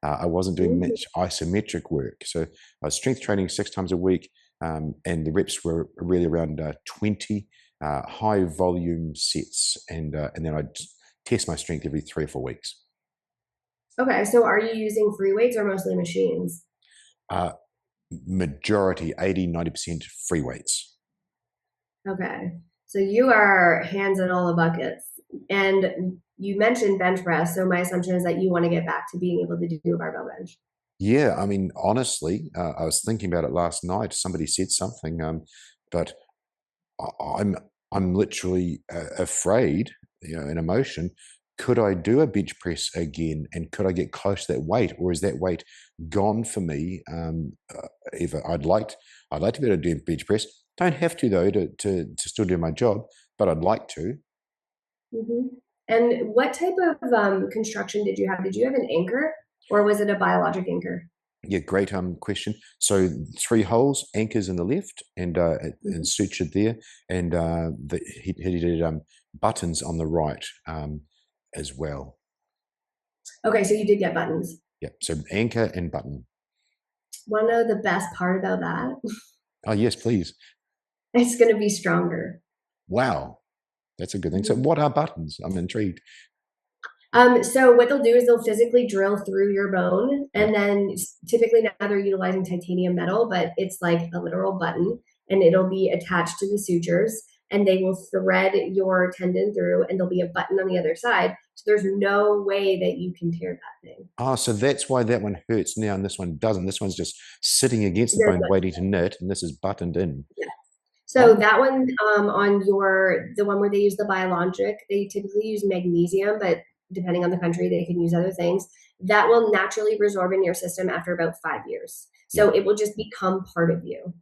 I wasn't doing much isometric work. So I was strength training 6 times a week, and the reps were really around 20 high volume sets. And then I'd test my strength every 3 or 4 weeks. Okay, so are you using free weights or mostly machines? Majority, 80-90% free weights. Okay, so you are hands in all the buckets. And you mentioned bench press, so my assumption is that you want to get back to being able to do a barbell bench. Yeah, I mean, honestly, I was thinking about it last night. Somebody said something, but I'm literally afraid, in emotion. Could I do a bench press again, and could I get close to that weight, or is that weight gone for me? Eva, I'd like to be able to do bench press. Don't have to though to still do my job, but I'd like to. Mm-hmm. And what type of construction did you have? Did you have an anchor, or was it a biologic anchor? Yeah, great question. So 3 holes, anchors in the left, and sutured there, and he did buttons on the right as well. Okay, so you did get buttons. Yeah, so anchor and button. Want to know the best part about that? Oh yes, please. It's going to be stronger. Wow, that's a good thing. So what are buttons? I'm intrigued. So what they'll do is they'll physically drill through your bone, and then typically now they're utilizing titanium metal, but it's like a literal button. and it'll be attached to the sutures, and they will thread your tendon through, and there'll be a button on the other side. So there's no way that you can tear that thing. Oh, so that's why that one hurts now and this one doesn't. This one's just sitting against the bone waiting to knit, and this is buttoned in. Yeah. So that one on the one where they use the biologic, they typically use magnesium, but depending on the country, they can use other things. That will naturally resorb in your system after about 5 years. So it will just become part of you.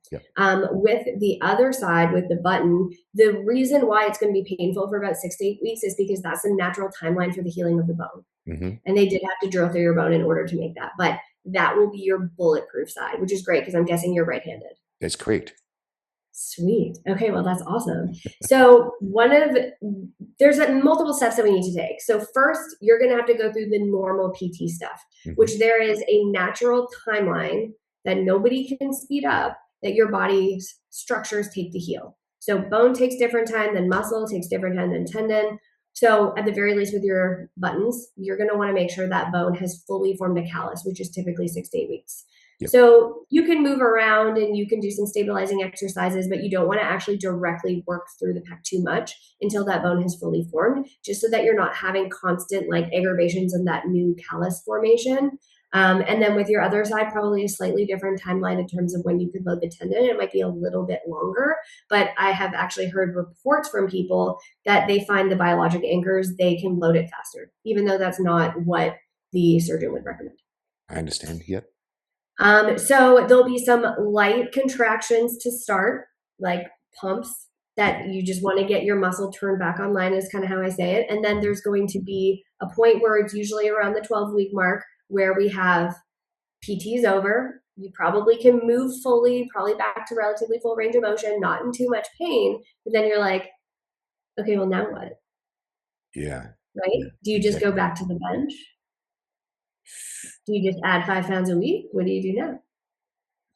With the other side, with the button, the reason why it's going to be painful for about 6 to 8 weeks is because that's the natural timeline for the healing of the bone. And they did have to drill through your bone in order to make that. But that will be your bulletproof side, which is great because I'm guessing you're right-handed. That's correct. Sweet. Okay, well, that's awesome. So there's multiple steps that we need to take. So first, you're going to have to go through the normal PT stuff, which there is a natural timeline that nobody can speed up that your body's structures take to heal. So bone takes different time than muscle, takes different time than tendon. So at the very least with your buttons, you're going to want to make sure that bone has fully formed a callus, which is typically 6 to 8 weeks. So you can move around and you can do some stabilizing exercises, but you don't want to actually directly work through the pec too much until that bone has fully formed, just so that you're not having constant like aggravations in that new callus formation. And then with your other side, probably a slightly different timeline in terms of when you could load the tendon. It might be a little bit longer, but I have actually heard reports from people that they find the biologic anchors, they can load it faster, even though that's not what the surgeon would recommend. I understand. Yep. So there'll be some light contractions to start, like pumps that you just want to get your muscle turned back online is kind of how I say it. And then there's going to be a point where it's usually around the 12-week mark where we have PTs over. You probably can move fully, probably back to relatively full range of motion, not in too much pain. But then you're like, okay, well, now what? Yeah. Right? Yeah, do you just go back to the bench? Do you just add 5 pounds a week? What do you do now?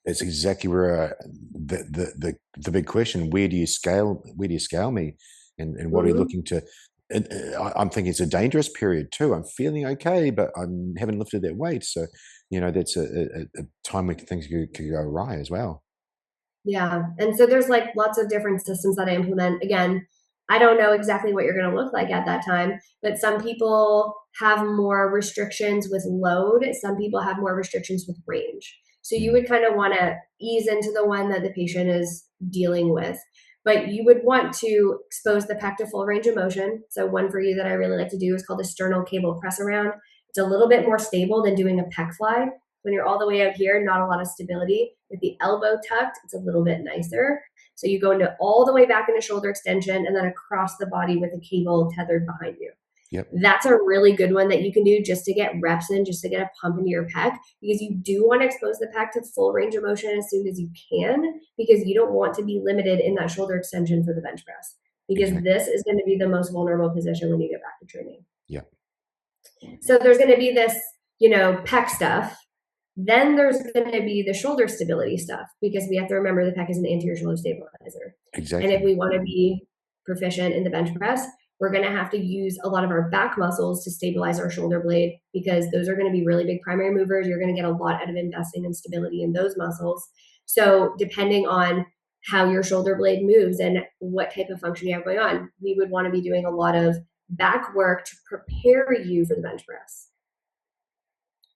It's exactly where the big question: where do you scale? Where do you scale me? And what are you looking to? And I'm thinking it's a dangerous period too. I'm feeling okay, but I haven't lifted that weight, so that's a time when things could go awry as well. Yeah, and so there's like lots of different systems that I implement. Again, I don't know exactly what you're going to look like at that time, but some people have more restrictions with load. Some people have more restrictions with range. So you would kind of want to ease into the one that the patient is dealing with, but you would want to expose the pec to full range of motion. So one for you that I really like to do is called a sternal cable press around. It's a little bit more stable than doing a pec fly. When you're all the way out here, not a lot of stability. With the elbow tucked, it's a little bit nicer. So you go into all the way back into shoulder extension and then across the body with a cable tethered behind you. Yep. That's a really good one that you can do just to get reps in, just to get a pump into your pec, because you do want to expose the pec to full range of motion as soon as you can, because you don't want to be limited in that shoulder extension for the bench press, because this is going to be the most vulnerable position when you get back to training. Yeah. So there's going to be this, pec stuff. Then there's going to be the shoulder stability stuff, because we have to remember the pec is an anterior shoulder stabilizer. Exactly. And if we want to be proficient in the bench press, we're going to have to use a lot of our back muscles to stabilize our shoulder blade, because those are going to be really big primary movers. You're going to get a lot out of investing in stability in those muscles. So depending on how your shoulder blade moves and what type of function you have going on, we would want to be doing a lot of back work to prepare you for the bench press.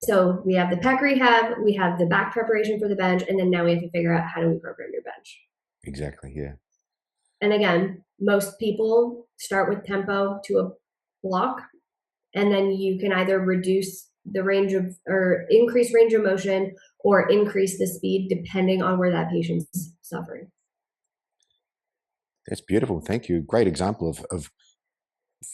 So we have the pec rehab, we have the back preparation for the bench, and then now we have to figure out how do we program your bench. Exactly, yeah. And again, most people start with tempo to a block, and then you can either reduce the range of, or increase range of motion, or increase the speed depending on where that patient's suffering. That's beautiful. Thank you. Great example of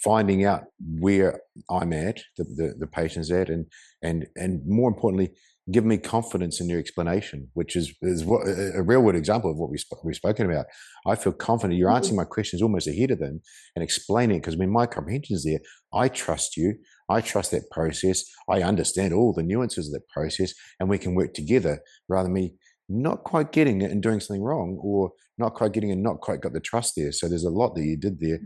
finding out where I'm at, the patient's at, and more importantly, give me confidence in your explanation, which is what a real world example of what we've spoken about. I feel confident you're answering my questions almost ahead of them and explaining it, because when my comprehension is there, I trust you. I trust that process. I understand all the nuances of that process, and we can work together rather than me not quite getting it and doing something wrong, or not quite getting it and not quite got the trust there. So there's a lot that you did there,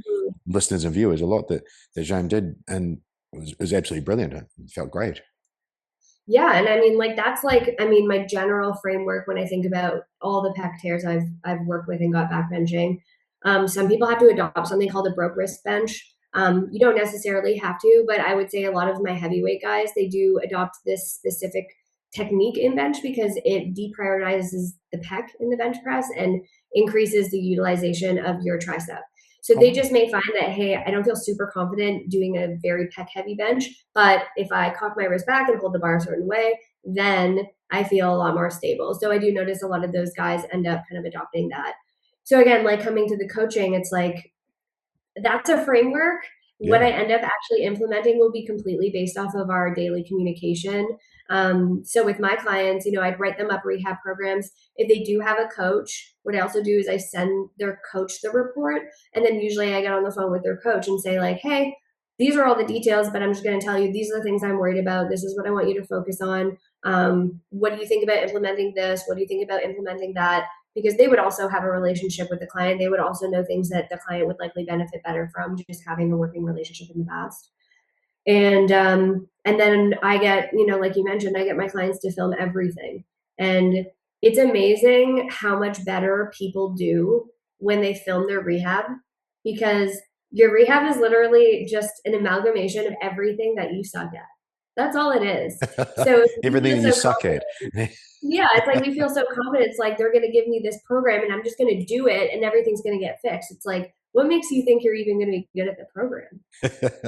listeners and viewers, a lot that James did, and it was absolutely brilliant. It felt great. Yeah, and I mean, like that's like, I mean, my general framework when I think about all the pec tears I've worked with and got back benching. Some people have to adopt something called a broke wrist bench. You don't necessarily have to, but I would say a lot of my heavyweight guys, they do adopt this specific technique in bench because it deprioritizes the pec in the bench press and increases the utilization of your tricep. So they just may find that, hey, I don't feel super confident doing a very pec heavy bench, but if I cock my wrist back and hold the bar a certain way, then I feel a lot more stable. So I do notice a lot of those guys end up kind of adopting that. So again, like coming to the coaching, it's like that's a framework. What I end up actually implementing will be completely based off of our daily communication. So with my clients, I'd write them up rehab programs. If they do have a coach, what I also do is I send their coach the report. And then usually I get on the phone with their coach and say like, hey, these are all the details, but I'm just going to tell you, these are the things I'm worried about. This is what I want you to focus on. What do you think about implementing this? What do you think about implementing that? Because they would also have a relationship with the client. They would also know things that the client would likely benefit better from just having a working relationship in the past. And then I get, like you mentioned, I get my clients to film everything. And it's amazing how much better people do when they film their rehab, because your rehab is literally just an amalgamation of everything that you suck at. That's all it is. So Everything that you suck at. Yeah, it's like we feel so confident. It's like they're going to give me this program and I'm just going to do it and everything's going to get fixed. It's like, what makes you think you're even going to be good at the program?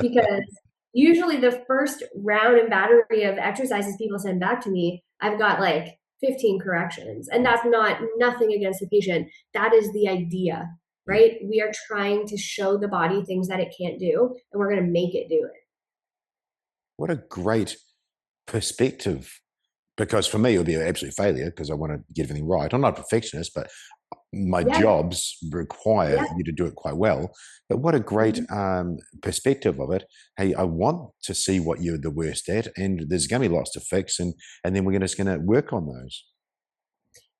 Because usually the first round and battery of exercises people send back to me, I've got like 15 corrections. And that's nothing against the patient. That is the idea, right? We are trying to show the body things that it can't do, and we're going to make it do it. What a great perspective. Because for me, it would be an absolute failure because I want to get everything right. I'm not a perfectionist, but my jobs require you to do it quite well. But what a great perspective of it. Hey, I want to see what you're the worst at, and there's going to be lots to fix, and then we're just going to work on those.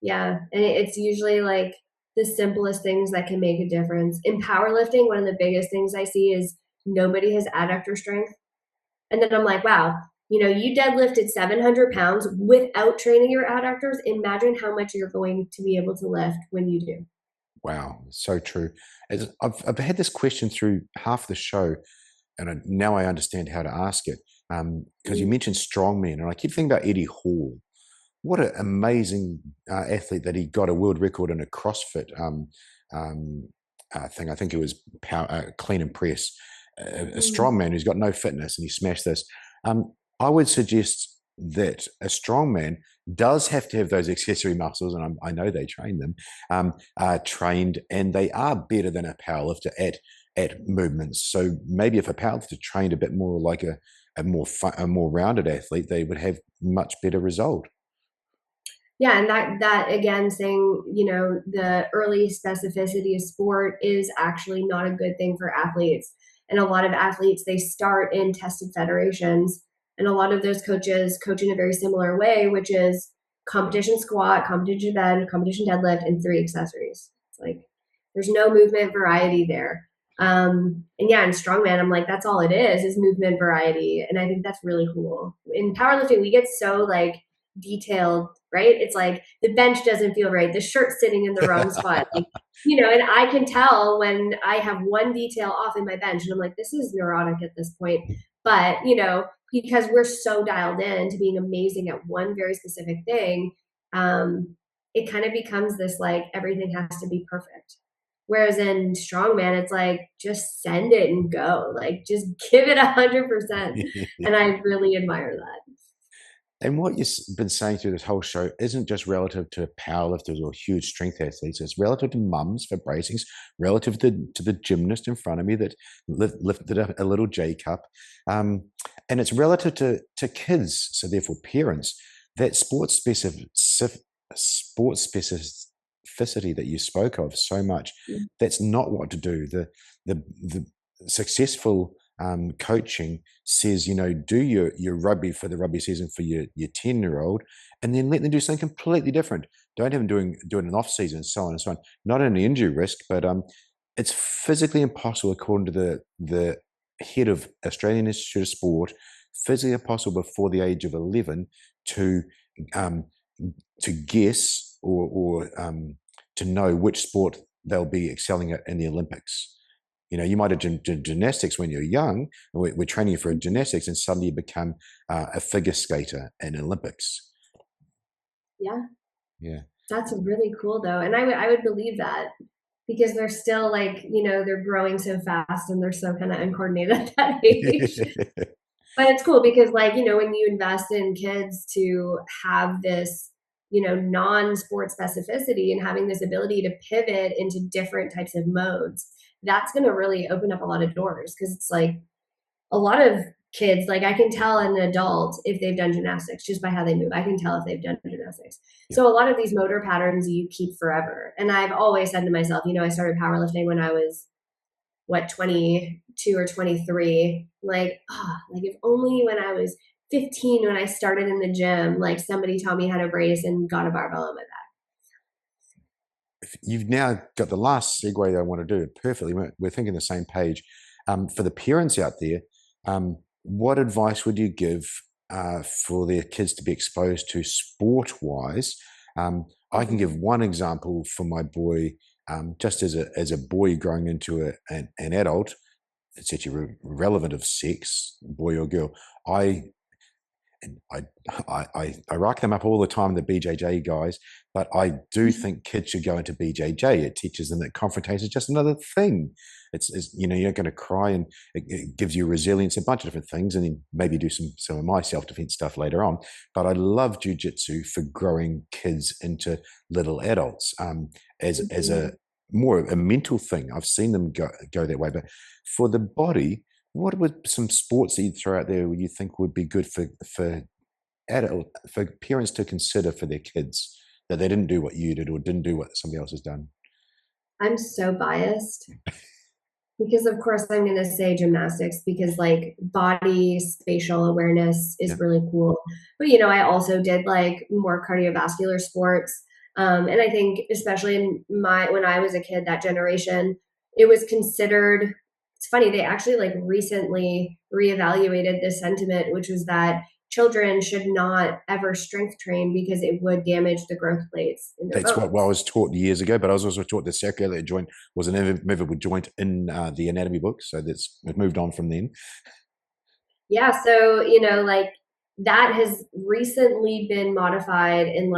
Yeah, and it's usually like the simplest things that can make a difference. In powerlifting, one of the biggest things I see is nobody has adductor strength. And then I'm like, wow, you deadlifted 700 pounds without training your adductors. Imagine how much you're going to be able to lift when you do. Wow, so true. I've had this question through half the show, and now I understand how to ask it. Because you mentioned strongmen, and I keep thinking about Eddie Hall. What an amazing athlete that he got a world record in a CrossFit thing. I think it was clean and press. A strongman who's got no fitness, and he smashed this. I would suggest that a strongman does have to have those accessory muscles, and I know they train them, are trained, and they are better than a powerlifter at movements. So maybe if a powerlifter trained a bit more like a more rounded athlete, they would have much better result. Yeah, and that again, saying, the early specificity of sport is actually not a good thing for athletes. And a lot of athletes, they start in tested federations, and a lot of those coaches coach in a very similar way, which is competition squat, competition bend, competition deadlift, and 3 accessories. It's like there's no movement variety there. And yeah, in strongman, I'm like, that's all it is movement variety. And I think that's really cool. In powerlifting, we get so like detailed, right? It's like the bench doesn't feel right, the shirt's sitting in the wrong spot, like, and I can tell when I have one detail off in my bench, and I'm like, this is neurotic at this point. But because we're so dialed in to being amazing at one very specific thing, it kind of becomes this like everything has to be perfect. Whereas in strongman, it's like just send it and go, like just give it 100%. And I really admire that. And what you've been saying through this whole show isn't just relative to powerlifters or huge strength athletes. It's relative to mums for bracings, relative to the gymnast in front of me that lifted a little J cup. And it's relative to kids, so therefore parents, that sports specificity that you spoke of so much. That's not what to do. The successful coaching says, do your rugby for the rugby season for your 10-year-old, and then let them do something completely different. Don't have them doing an off season, and so on and so on. Not only injury risk, but it's physically impossible, according to the head of Australian Institute of Sport, physically impossible before the age of 11 to guess or to know which sport they'll be excelling at in the Olympics. You might have done gymnastics when you're young, and we're training you for gymnastics, and suddenly you become a figure skater in Olympics. Yeah. That's really cool though. And I would believe that, because they're still they're growing so fast and they're so kind of uncoordinated at that age. But it's cool because when you invest in kids to have this, non-sport specificity and having this ability to pivot into different types of modes, that's going to really open up a lot of doors. Because it's a lot of kids, I can tell an adult if they've done gymnastics just by how they move. I can tell if they've done gymnastics. Yeah. So a lot of these motor patterns you keep forever. And I've always said to myself, I started powerlifting when I was 22 or 23. If only when I was 15, when I started in the gym, somebody taught me how to brace and got a barbell on my back. You've now got the last segue that I want to do perfectly. We're thinking the same page. For the parents out there, what advice would you give for their kids to be exposed to sport-wise? I can give one example for my boy. Just as a boy growing into an adult, it's actually relevant of sex, boy or girl. I rack them up all the time, the BJJ guys, but I do think kids should go into BJJ. It teaches them that confrontation is just another thing. It's you're going to cry, and it gives you resilience, a bunch of different things, and then maybe do some of my self-defense stuff later on. But I love jiu-jitsu for growing kids into little adults as a more a mental thing. I've seen them go that way. But for the body, what would some sports that you'd throw out there you think would be good for parents to consider for their kids, that they didn't do what you did or didn't do what somebody else has done? I'm so biased because of course I'm going to say gymnastics, because body spatial awareness is really cool. But I also did more cardiovascular sports. And I think especially when I was a kid, that generation, it was considered, it's funny, they actually recently reevaluated this sentiment, which was that children should not ever strength train because it would damage the growth plates in their bones. That's what I was taught years ago, but I was also taught the sacroiliac joint was an movable joint in the anatomy book. So we've moved on from then. Yeah. So, that has recently been modified in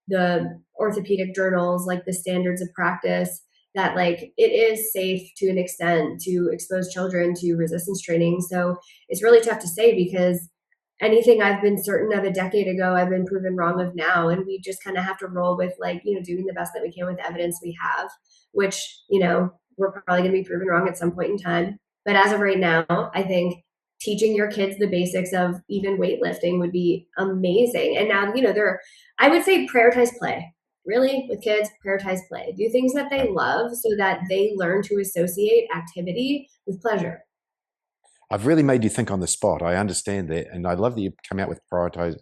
the orthopedic journals, the standards of practice, that it is safe to an extent to expose children to resistance training. So it's really tough to say, because anything I've been certain of a decade ago, I've been proven wrong of now. And we just kind of have to roll with doing the best that we can with the evidence we have, which, we're probably going to be proven wrong at some point in time. But as of right now, I think teaching your kids the basics of even weightlifting would be amazing. And now, I would say prioritize play. Really, with kids, prioritize play. Do things that they love so that they learn to associate activity with pleasure. I've really made you think on the spot. I understand that, and I love that you come out with prioritize.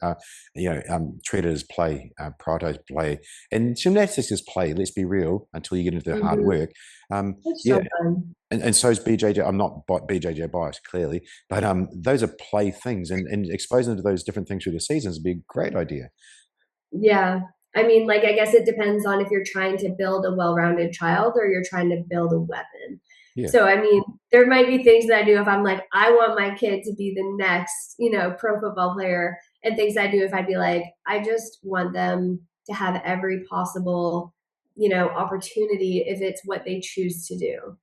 Treat it as play, prioritize play, and gymnastics is play. Let's be real. Until you get into the hard work, it's so fun. And so is BJJ. I'm not BJJ biased, clearly, but those are play things, and exposing them to those different things through the seasons would be a great idea. Yeah. I mean, I guess it depends on if you're trying to build a well-rounded child or you're trying to build a weapon. Yeah. So, I mean, there might be things that I do if I'm I want my kid to be the next, pro football player, and things I do if I'd be I just want them to have every possible, opportunity if it's what they choose to do,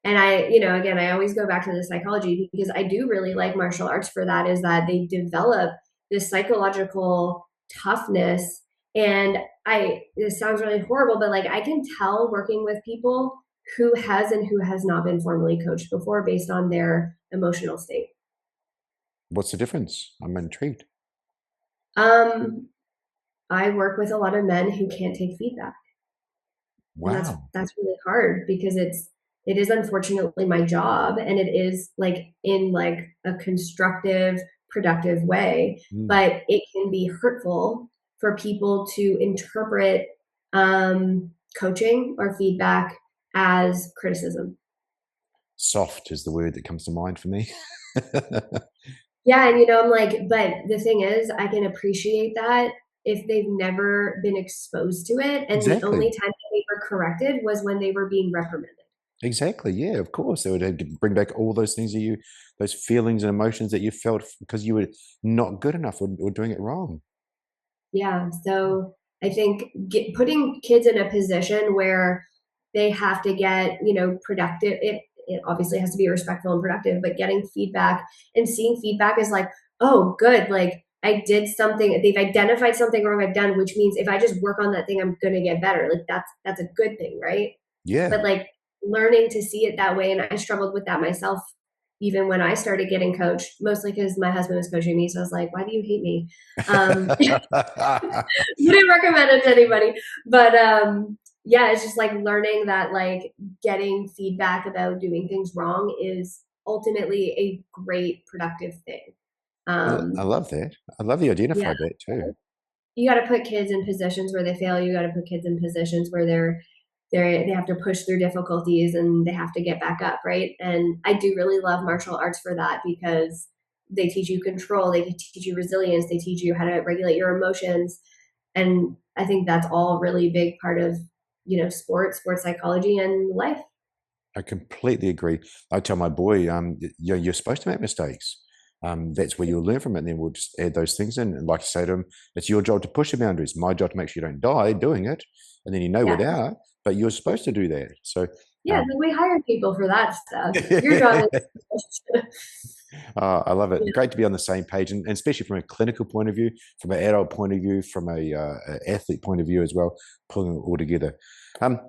And again, I always go back to the psychology, because I do really like martial arts for that, is that they develop this psychological toughness. And this sounds really horrible, but I can tell working with people who has and who has not been formally coached before based on their emotional state. What's the difference? I'm intrigued. I work with a lot of men who can't take feedback. Wow. That's really hard, because it is unfortunately my job, and it is in a constructive, productive way, but it can be hurtful for people to interpret coaching or feedback as criticism. soft is the word that comes to mind for me. Yeah, and I'm like, but the thing is, I can appreciate that if they've never been exposed to it, and the Exactly. only time that they were corrected was when they were being reprimanded. Exactly. Yeah, of course. They would have to bring back all those things that those feelings and emotions that you felt because you were not good enough or doing it wrong. Yeah, so I think putting kids in a position where they have to get, productive. It obviously has to be respectful and productive, but getting feedback and seeing feedback is like, oh, good. Like I did something. They've identified something wrong I've done, which means if I just work on that thing, I'm gonna get better. Like that's a good thing, right? Yeah. But like learning to see it that way, and I struggled with that myself even when I started getting coached, mostly because my husband was coaching me. So I was like, why do you hate me? Wouldn't recommend it to anybody. But yeah, it's just like learning that like getting feedback about doing things wrong is ultimately a great productive thing. I love that. I love you Yeah, identified that too. you got to put kids in positions where they fail. You got to put kids in positions where they have to push through difficulties and they have to get back up, right? And I do really love martial arts for that because they teach you control, they teach you resilience, they teach you how to regulate your emotions. And I think that's all really big part of, sports psychology and life. I completely agree. I tell my boy, you're supposed to make mistakes. That's where you'll learn from it. And then we'll just add those things in. And like I say to him, it's your job to push the boundaries. My job to make sure you don't die doing it. And then you know where Yeah. they are, but you're supposed to do that. So, Yeah, um, like we hire people for that stuff. Your job is I love it. yeah. Great to be on the same page, and especially from a clinical point of view, from an adult point of view, from a athlete point of view as well, pulling it all together. Um,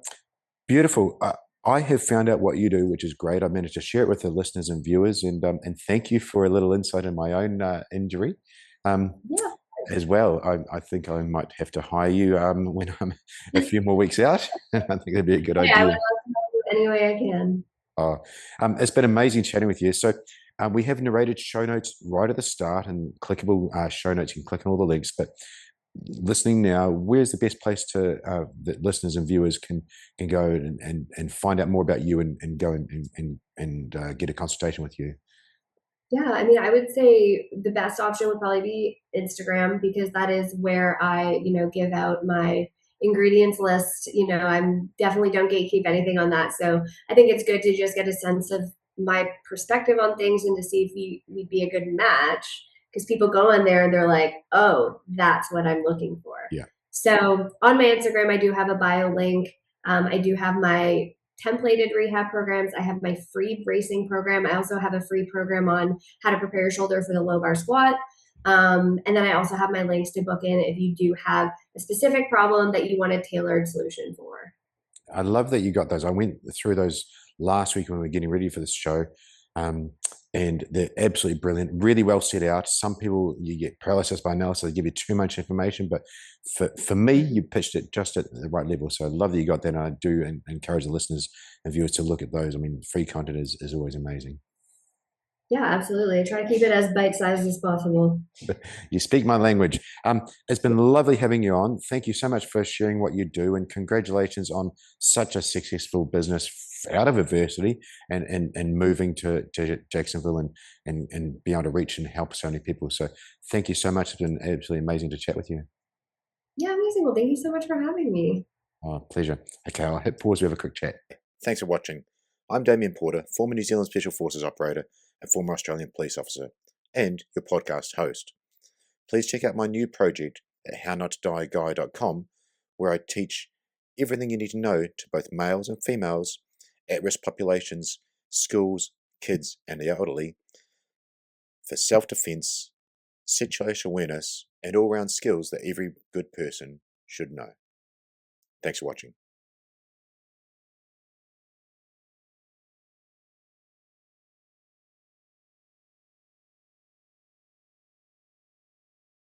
Beautiful. I have found out what you do, which is great. I managed to share it with the listeners and viewers, and thank you for a little insight in my own injury. Um, Yeah. as well, I think I might have to hire you when I'm a few more weeks out. I think that'd be a good Hey, I would idea. love to help you any way I can. Oh, it's been amazing chatting with you. So we have narrated show notes right at the start and clickable show notes. You can click on all the links. But listening now, where's the best place to that listeners and viewers can go and find out more about you and go and get a consultation with you? Yeah, I mean, I would say the best option would probably be Instagram because that is where I, give out my ingredients list. I'm definitely don't gatekeep anything on that. So I think it's good to just get a sense of my perspective on things and to see if we'd be a good match because people go on there and they're like, oh, that's what I'm looking for. Yeah. So on my Instagram, I do have a bio link. I do have my templated rehab programs. I have my free bracing program. I also have a free program on how to prepare your shoulder for the low bar squat. And then I also have my links to book in if you do have a specific problem that you want a tailored solution for. I love that you got those. I went through those last week when we were getting ready for this show. And they're absolutely brilliant, really well set out. Some people, you get paralysis by analysis, they give you too much information, but for me, you pitched it just at the right level. So I love that you got that, and I do encourage the listeners and viewers to look at those. I mean, free content is always amazing. Yeah, absolutely. I try to keep it as bite-sized as possible. You speak my language. It's been lovely having you on. Thank you so much for sharing what you do, and congratulations on such a successful business out of adversity and moving to Jacksonville and be able to reach and help so many people. So thank you so much. It's been absolutely amazing to chat with you. Yeah, amazing. Well, thank you so much for having me. Oh, pleasure. Okay, I'll hit pause. We have a quick chat. Thanks for watching. I'm Damien Porter, former New Zealand Special Forces operator and former Australian police officer, and your podcast host. Please check out my new project at hownottoDieGuy.com, where I teach everything you need to know to both males and females, at-risk populations, schools, kids, and the elderly for self-defense, situational awareness, and all-round skills that every good person should know. Thanks for watching.